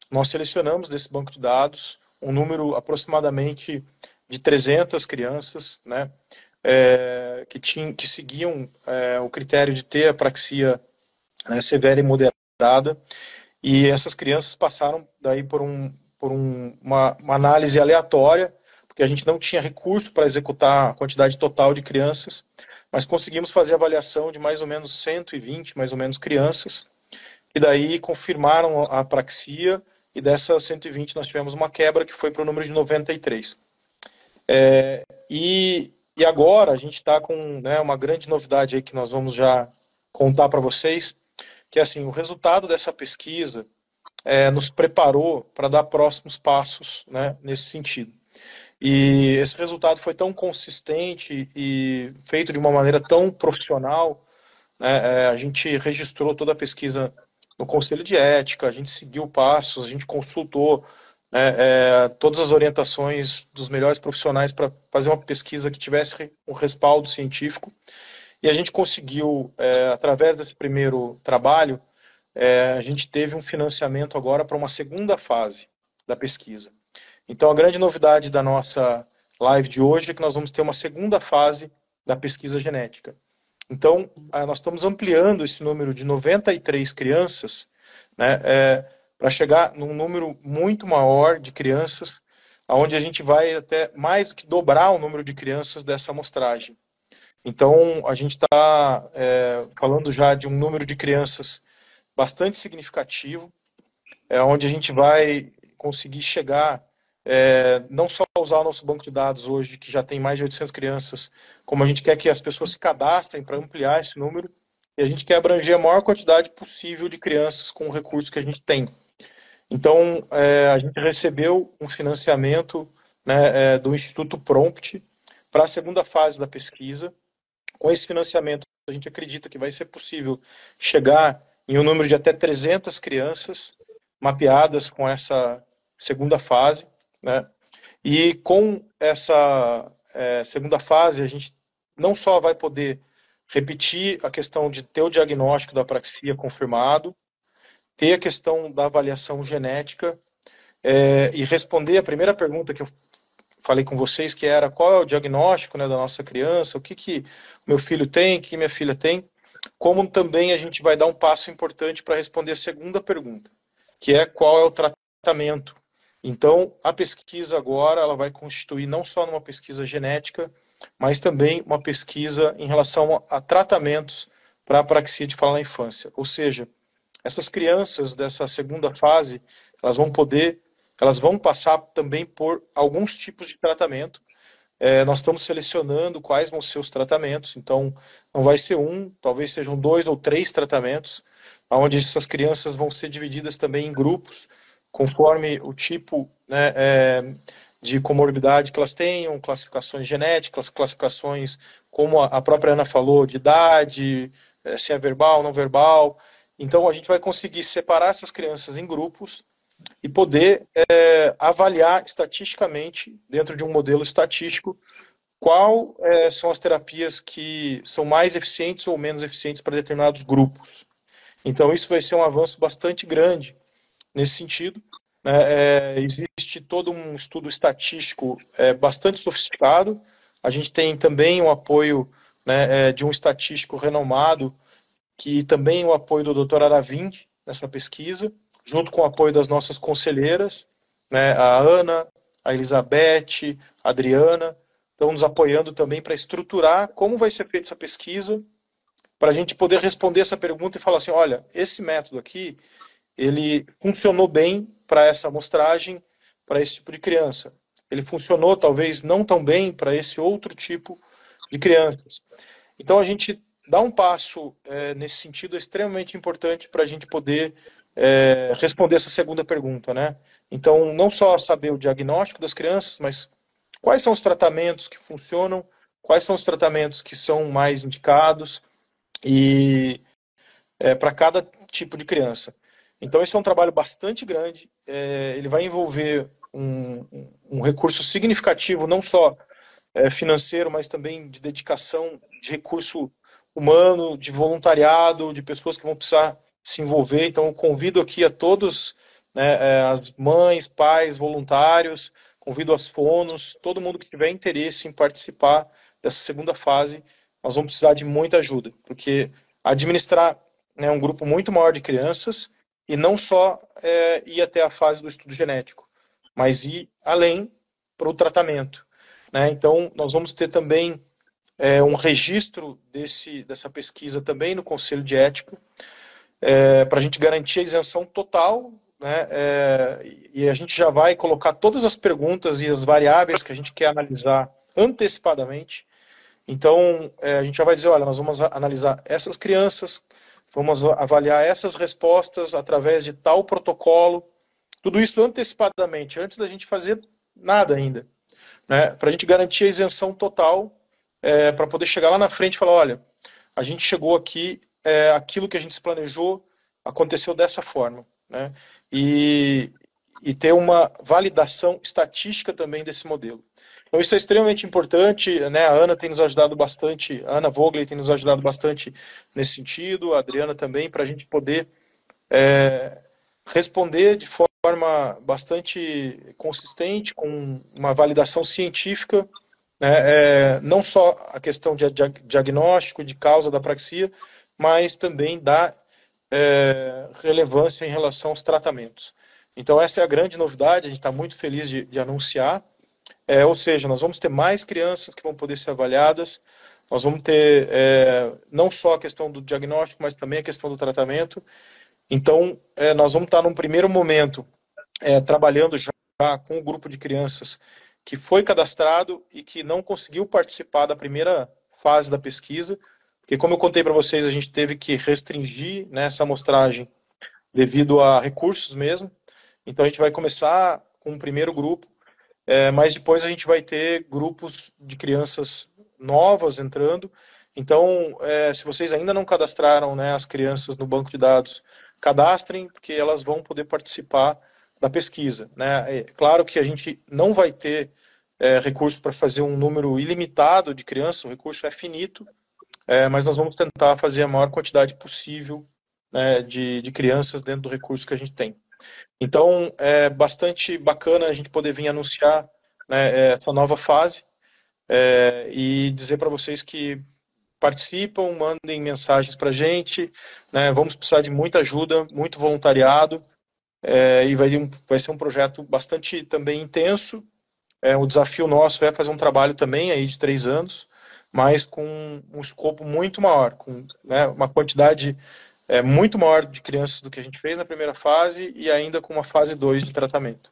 Nós selecionamos desse banco de dados um número aproximadamente de 300 crianças, né, que seguiam o critério de ter apraxia, né, severa e moderada, e essas crianças passaram daí uma análise aleatória, porque a gente não tinha recurso para executar a quantidade total de crianças, mas conseguimos fazer a avaliação de mais ou menos 120, mais ou menos, crianças, e daí confirmaram a apraxia, e dessas 120 nós tivemos uma quebra que foi para o número de 93. E agora a gente está com, né, uma grande novidade aí que nós vamos já contar para vocês, que é assim, o resultado dessa pesquisa nos preparou para dar próximos passos, né, nesse sentido. E esse resultado foi tão consistente e feito de uma maneira tão profissional, né, a gente registrou toda a pesquisa no Conselho de Ética, a gente seguiu passos, a gente consultou, né, todas as orientações dos melhores profissionais para fazer uma pesquisa que tivesse um respaldo científico, e a gente conseguiu, através desse primeiro trabalho, a gente teve um financiamento agora para uma segunda fase da pesquisa. Então, a grande novidade da nossa live de hoje é que nós vamos ter uma segunda fase da pesquisa genética. Então, nós estamos ampliando esse número de 93 crianças, né, para chegar num número muito maior de crianças, onde a gente vai até mais do que dobrar o número de crianças dessa amostragem. Então, a gente está falando já de um número de crianças bastante significativo, onde a gente vai conseguir chegar, não só usar o nosso banco de dados hoje, que já tem mais de 800 crianças, como a gente quer que as pessoas se cadastrem para ampliar esse número, e a gente quer abranger a maior quantidade possível de crianças com o recurso que a gente tem. Então, a gente recebeu um financiamento, né, do Instituto Prompt para a segunda fase da pesquisa. Com esse financiamento, a gente acredita que vai ser possível chegar em um número de até 300 crianças mapeadas com essa segunda fase, né? E com essa segunda fase, a gente não só vai poder repetir a questão de ter o diagnóstico da apraxia confirmado, ter a questão da avaliação genética, e responder a primeira pergunta que eu falei com vocês, que era qual é o diagnóstico, né, da nossa criança, o que meu filho tem, o que minha filha tem, como também a gente vai dar um passo importante para responder a segunda pergunta, que é qual é o tratamento. Então, a pesquisa agora ela vai constituir não só numa pesquisa genética, mas também uma pesquisa em relação a tratamentos para a apraxia de fala na infância. Ou seja, essas crianças dessa segunda fase, elas vão passar também por alguns tipos de tratamento. Nós estamos selecionando quais vão ser os tratamentos, então não vai ser um, talvez sejam 2 ou 3 tratamentos, onde essas crianças vão ser divididas também em grupos, conforme o tipo, né, de comorbidade que elas tenham, classificações genéticas, classificações, como a própria Ana falou, de idade, se é verbal, não verbal. Então a gente vai conseguir separar essas crianças em grupos e poder avaliar estatisticamente, dentro de um modelo estatístico, qual são as terapias que são mais eficientes ou menos eficientes para determinados grupos. Então isso vai ser um avanço bastante grande nesse sentido, né? Existe todo um estudo estatístico bastante sofisticado, a gente tem também o apoio, né, de um estatístico renomado, que também o apoio do Dr. Aravindi nessa pesquisa, junto com o apoio das nossas conselheiras, né, a Ana, a Elizabeth, a Adriana, estão nos apoiando também para estruturar como vai ser feita essa pesquisa, para a gente poder responder essa pergunta e falar assim, olha, esse método aqui, ele funcionou bem para essa amostragem, para esse tipo de criança. Ele funcionou, talvez, não tão bem para esse outro tipo de crianças. Então, a gente dar um passo nesse sentido é extremamente importante para a gente poder responder essa segunda pergunta, né? Então, não só saber o diagnóstico das crianças, mas quais são os tratamentos que funcionam, quais são os tratamentos que são mais indicados e para cada tipo de criança. Então, esse é um trabalho bastante grande, ele vai envolver um recurso significativo, não só financeiro, mas também de dedicação, de recurso humano, de voluntariado, de pessoas que vão precisar se envolver. Então, eu convido aqui a todos, né, as mães, pais, voluntários, convido as fonos, todo mundo que tiver interesse em participar dessa segunda fase. Nós vamos precisar de muita ajuda, porque administrar, né, um grupo muito maior de crianças e não só ir até a fase do estudo genético, mas ir além para o tratamento, né? Então, nós vamos ter também um registro dessa pesquisa também no Conselho de Ética, para a gente garantir a isenção total, né? E a gente já vai colocar todas as perguntas e as variáveis que a gente quer analisar antecipadamente. Então, a gente já vai dizer, olha, nós vamos analisar essas crianças, vamos avaliar essas respostas através de tal protocolo, tudo isso antecipadamente, antes da gente fazer nada ainda, né? Para a gente garantir a isenção total, para poder chegar lá na frente e falar, olha, a gente chegou aqui, aquilo que a gente se planejou aconteceu dessa forma, né? E ter uma validação estatística também desse modelo. Então isso é extremamente importante, né? A Ana tem nos ajudado bastante, a Ana Vogler tem nos ajudado bastante nesse sentido, a Adriana também, para a gente poder responder de forma bastante consistente, com uma validação científica, né? Não só a questão de diagnóstico de causa da apraxia, mas também da relevância em relação aos tratamentos. Então essa é a grande novidade, a gente está muito feliz de anunciar, ou seja, nós vamos ter mais crianças que vão poder ser avaliadas, nós vamos ter não só a questão do diagnóstico, mas também a questão do tratamento. Então, nós vamos estar num primeiro momento trabalhando já com o grupo de crianças que foi cadastrado e que não conseguiu participar da primeira fase da pesquisa, porque como eu contei para vocês, a gente teve que restringir, né, essa amostragem devido a recursos mesmo. Então a gente vai começar com um primeiro grupo, mas depois a gente vai ter grupos de crianças novas entrando. Então, se vocês ainda não cadastraram, né, as crianças no banco de dados, cadastrem, porque elas vão poder participar da pesquisa, né? É claro que a gente não vai ter recurso para fazer um número ilimitado de crianças, o recurso é finito, mas nós vamos tentar fazer a maior quantidade possível, né, de crianças dentro do recurso que a gente tem. Então, é bastante bacana a gente poder vir anunciar, né, essa nova fase e dizer para vocês que participam, mandem mensagens para a gente, né, vamos precisar de muita ajuda, muito voluntariado, e vai ser um projeto bastante também intenso. O desafio nosso é fazer um trabalho também aí de 3 anos, mas com um escopo muito maior, com, né, uma quantidade muito maior de crianças do que a gente fez na primeira fase e ainda com uma fase 2 de tratamento.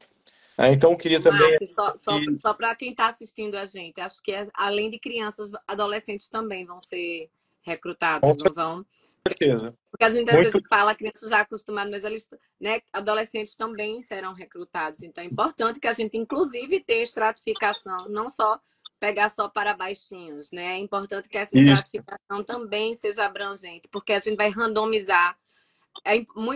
Então, eu queria também... Márcio, só para quem está assistindo a gente, acho que além de crianças, adolescentes também vão ser recrutados, não vão? Com certeza. Porque a gente às vezes fala crianças já acostumadas, mas eles, né, adolescentes também serão recrutados. Então é importante que a gente, inclusive, tenha estratificação, não só pegar só para baixinhos, né? É importante que essa estratificação também seja abrangente, porque a gente vai randomizar.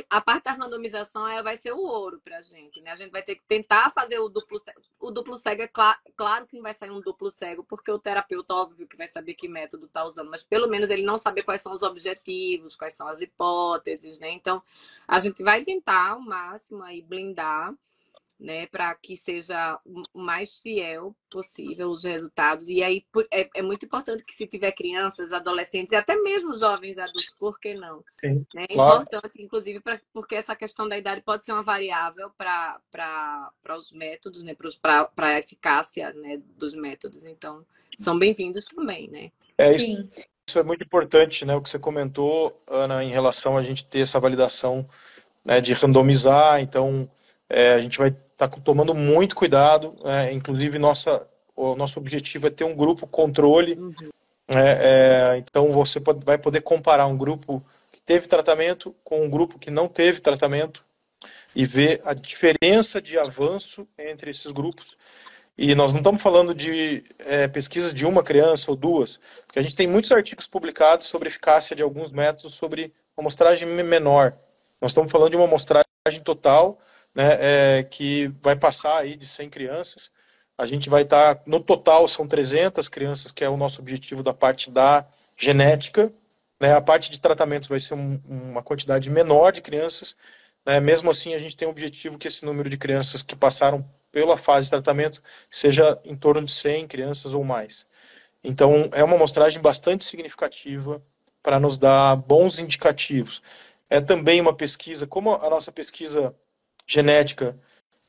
A parte da randomização vai ser o ouro para a gente, né? A gente vai ter que tentar fazer o duplo cego. O duplo cego é claro que não vai sair um duplo cego, porque o terapeuta, óbvio, que vai saber que método está usando, mas pelo menos ele não saber quais são os objetivos, quais são as hipóteses, né? Então, a gente vai tentar ao máximo aí blindar, né, para que seja o mais fiel possível os resultados. E aí é muito importante que, se tiver crianças, adolescentes e até mesmo jovens adultos, por que não? Sim, né? É claro. importante, inclusive, porque essa questão da idade pode ser uma variável para os métodos, né, para a eficácia, né, dos métodos. Então, são bem-vindos também, né? Sim. Isso é muito importante, né, o que você comentou, Ana, em relação a gente ter essa validação, né, de randomizar. Então, a gente vai estar tomando muito cuidado, inclusive o nosso objetivo é ter um grupo controle. Então você vai poder comparar um grupo que teve tratamento com um grupo que não teve tratamento e ver a diferença de avanço entre esses grupos. E nós não estamos falando de pesquisas de uma criança ou duas, porque a gente tem muitos artigos publicados sobre eficácia de alguns métodos sobre amostragem menor. Nós estamos falando de uma amostragem total, né, que vai passar aí de 100 crianças. A gente vai estar, no total, são 300 crianças, que é o nosso objetivo da parte da genética, né? A parte de tratamentos vai ser uma quantidade menor de crianças, né? Mesmo assim, a gente tem o objetivo que esse número de crianças que passaram pela fase de tratamento seja em torno de 100 crianças ou mais. Então, é uma amostragem bastante significativa para nos dar bons indicativos. É também uma pesquisa, como a nossa pesquisa genética,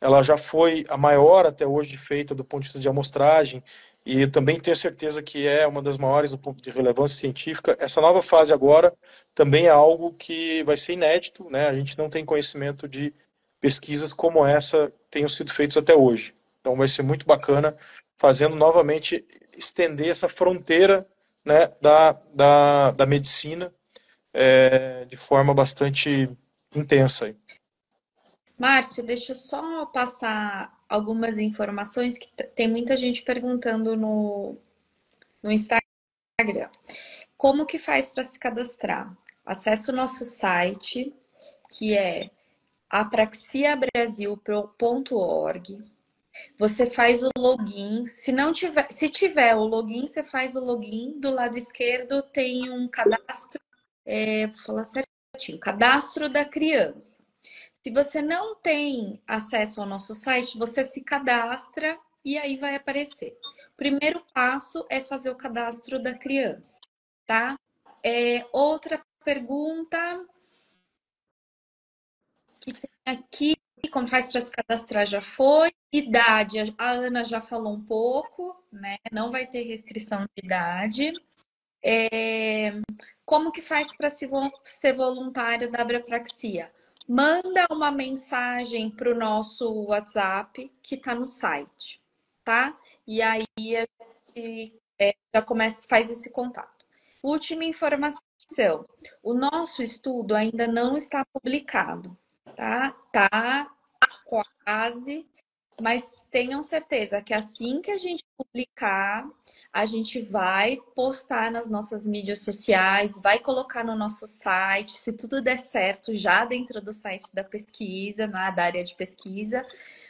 ela já foi a maior até hoje feita do ponto de vista de amostragem, e eu também tenho certeza que é uma das maiores do ponto de relevância científica. Essa nova fase agora também é algo que vai ser inédito, né? A gente não tem conhecimento de pesquisas como essa tenham sido feitas até hoje. Então vai ser muito bacana, fazendo novamente estender essa fronteira, né, da medicina de forma bastante intensa. Márcio, deixa eu só passar algumas informações que tem muita gente perguntando no Instagram. Como que faz para se cadastrar? Acesse o nosso site, que é apraxiabrasil.org. Você faz o login. Se tiver o login, você faz o login. Do lado esquerdo tem um cadastro, vou falar certinho, cadastro da criança. Se você não tem acesso ao nosso site, você se cadastra e aí vai aparecer. O primeiro passo é fazer o cadastro da criança, tá? Outra pergunta que tem aqui, como faz para se cadastrar já foi. Idade, a Ana já falou um pouco, né? Não vai ter restrição de idade. Como que faz para ser voluntário da Abrapraxia? Manda uma mensagem para o nosso WhatsApp que está no site, tá? E aí a gente já começa, faz esse contato. Última informação: o nosso estudo ainda não está publicado, tá? Tá quase, mas tenham certeza que assim que a gente publicar, a gente vai postar nas nossas mídias sociais, vai colocar no nosso site, se tudo der certo, já dentro do site da pesquisa, da área de pesquisa.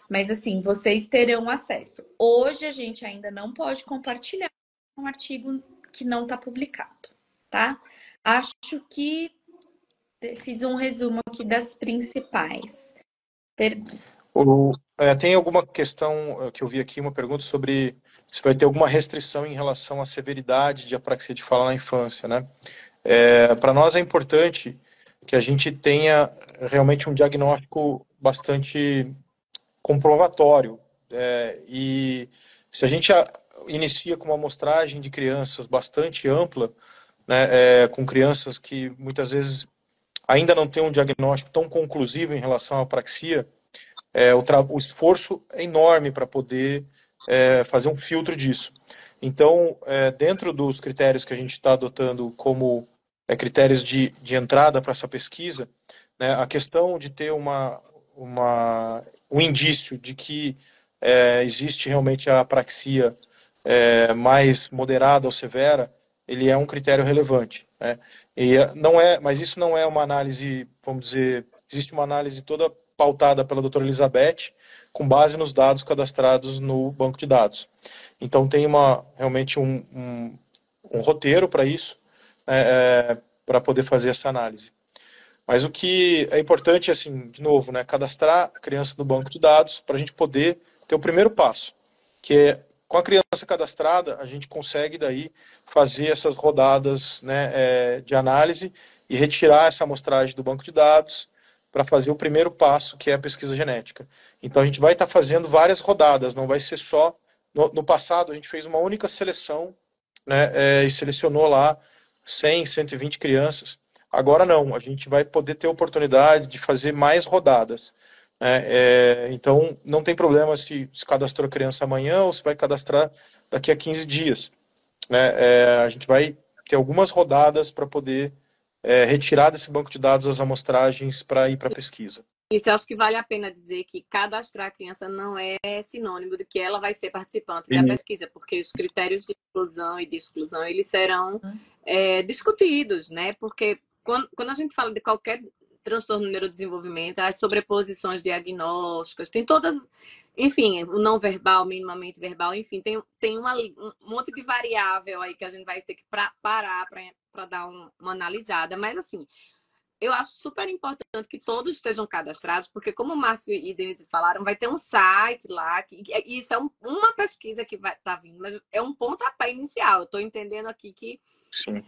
Mas assim, vocês terão acesso. Hoje a gente ainda não pode compartilhar um artigo que não está publicado, tá? Acho que fiz um resumo aqui das principais perguntas. Tem alguma questão que eu vi aqui, uma pergunta sobre se vai ter alguma restrição em relação à severidade de apraxia de fala na infância, né? Para nós é importante que a gente tenha realmente um diagnóstico bastante comprovatório. E se a gente inicia com uma amostragem de crianças bastante ampla, né, com crianças que muitas vezes ainda não têm um diagnóstico tão conclusivo em relação à apraxia, o esforço é enorme para poder fazer um filtro disso. Então, dentro dos critérios que a gente está adotando como critérios de entrada para essa pesquisa, né, a questão de ter um indício de que existe realmente a apraxia mais moderada ou severa, ele é um critério relevante, né? Mas isso não é uma análise, vamos dizer, existe uma análise toda pautada pela doutora Elizabeth, com base nos dados cadastrados no banco de dados. Então tem realmente um roteiro para isso, para poder fazer essa análise. Mas o que é importante, assim, de novo, né, cadastrar a criança no banco de dados para a gente poder ter o primeiro passo, que é, com a criança cadastrada, a gente consegue daí fazer essas rodadas, né, de análise e retirar essa amostragem do banco de dados para fazer o primeiro passo, que é a pesquisa genética. Então a gente vai estar fazendo várias rodadas, não vai ser só... No passado a gente fez uma única seleção, né, e selecionou lá 100, 120 crianças. Agora não, a gente vai poder ter oportunidade de fazer mais rodadas, né? Então não tem problema se cadastrou a criança amanhã ou se vai cadastrar daqui a 15 dias, né? A gente vai ter algumas rodadas para poder retirar desse banco de dados as amostragens para ir para a pesquisa. Isso, eu acho que vale a pena dizer que cadastrar a criança não é sinônimo de que ela vai ser participante da pesquisa, porque os critérios de inclusão e de exclusão, eles serão discutidos, né? Porque quando a gente fala de qualquer transtorno do neurodesenvolvimento, as sobreposições diagnósticas, tem todas, enfim, o não verbal, minimamente verbal, enfim, tem um monte de variável aí que a gente vai ter que parar para dar uma analisada, mas assim, eu acho super importante que todos estejam cadastrados, porque como o Márcio e Denise falaram, vai ter um site lá, isso é uma pesquisa que vai estar vindo, mas é um pontapé inicial. Eu estou entendendo aqui que Sim,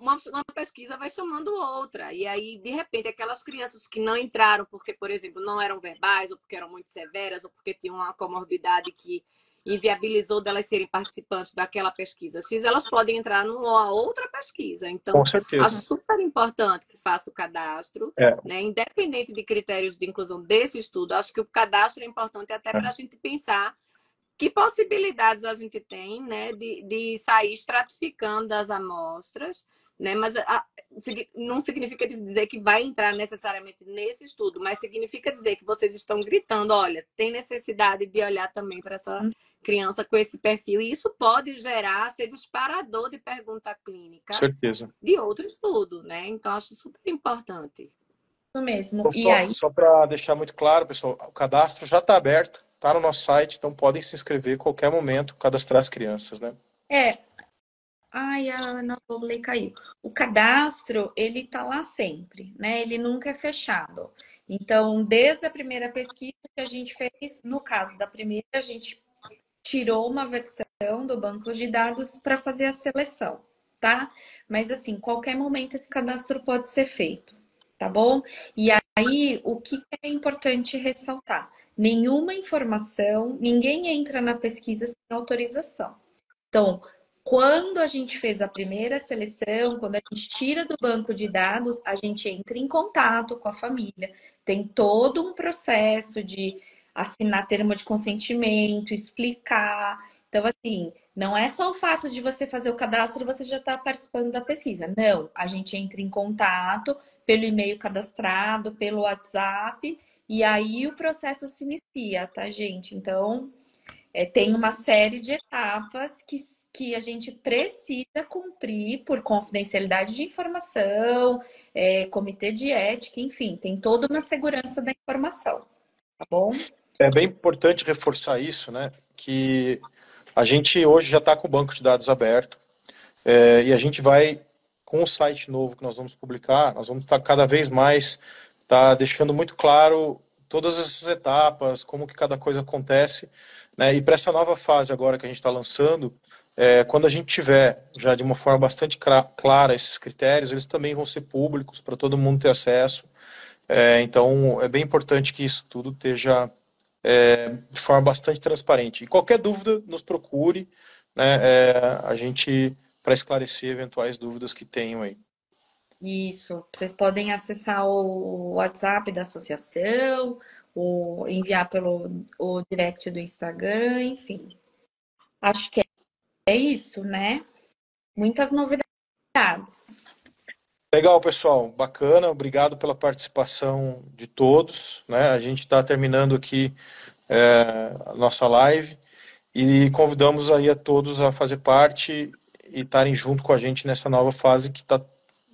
uma pesquisa vai chamando outra. E aí, de repente, aquelas crianças que não entraram porque, por exemplo, não eram verbais, ou porque eram muito severas, ou porque tinham uma comorbidade que inviabilizou delas serem participantes daquela pesquisa X, elas podem entrar numa outra pesquisa. com Então, acho certeza. super importante que faça o cadastro, É, né? Independente de critérios de inclusão desse estudo, acho que o cadastro é importante até para a gente pensar que possibilidades a gente tem, né, de sair estratificando as amostras, né? Mas não significa dizer que vai entrar necessariamente nesse estudo, mas significa dizer que vocês estão gritando, olha, tem necessidade de olhar também para essa criança com esse perfil, e isso pode gerar, ser disparador de pergunta com clínica certeza. de outro estudo, né? Então, acho super importante. Isso mesmo. Então, E aí, só para deixar muito claro, pessoal, o cadastro já está aberto, está no nosso site, então podem se inscrever a qualquer momento, cadastrar as crianças, né? é, ai, a Ana Paula caiu. O cadastro, ele tá lá sempre, né? Ele nunca é fechado. Então, desde a primeira pesquisa que a gente fez, no caso da primeira, a gente tirou uma versão do banco de dados para fazer a seleção, tá? Mas assim, qualquer momento esse cadastro pode ser feito, tá bom? E aí, o que é importante ressaltar? Nenhuma informação, ninguém entra na pesquisa sem autorização. Então, quando a gente fez a primeira seleção, quando a gente tira do banco de dados, a gente entra em contato com a família. Tem todo um processo de assinar termo de consentimento, explicar. Então, assim, não é só o fato de você fazer o cadastro e você já está participando da pesquisa. Não, a gente entra em contato pelo e-mail cadastrado, pelo WhatsApp, e aí o processo se inicia, tá, gente? Então, tem uma série de etapas que a gente precisa cumprir por confidencialidade de informação, comitê de ética, enfim, tem toda uma segurança da informação, tá bom? É bem importante reforçar isso, né? Que a gente hoje já está com o banco de dados aberto, e a gente vai, com o site novo que nós vamos publicar, nós vamos estar cada vez mais deixando muito claro todas essas etapas, como que cada coisa acontece, né? E para essa nova fase agora que a gente está lançando, quando a gente tiver já de uma forma bastante clara esses critérios, eles também vão ser públicos para todo mundo ter acesso. Então, é bem importante que isso tudo esteja de forma bastante transparente. E qualquer dúvida, nos procure, né? A gente para esclarecer eventuais dúvidas que tenham aí. Isso, vocês podem acessar o WhatsApp da associação, enviar pelo o direct do Instagram, enfim. Acho que é isso, né? Muitas novidades. Legal, pessoal, bacana, obrigado pela participação de todos, né? A gente está terminando aqui a nossa live e convidamos aí a todos a fazer parte e estarem junto com a gente nessa nova fase que está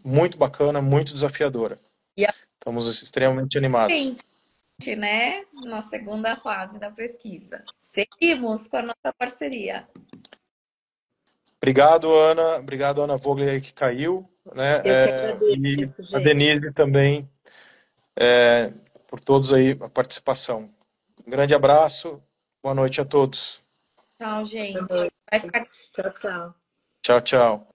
muito bacana, muito desafiadora. E a Estamos extremamente animados. gente, né? Na segunda fase da pesquisa. Seguimos com a nossa parceria. Obrigado, Ana Vogler aí que caiu, né? Eu que E agradeço, a gente. Denise também, por todos aí a participação. Um grande abraço, boa noite a todos. Tchau, Boa gente. noite. Vai ficar Tchau, tchau. Tchau, tchau.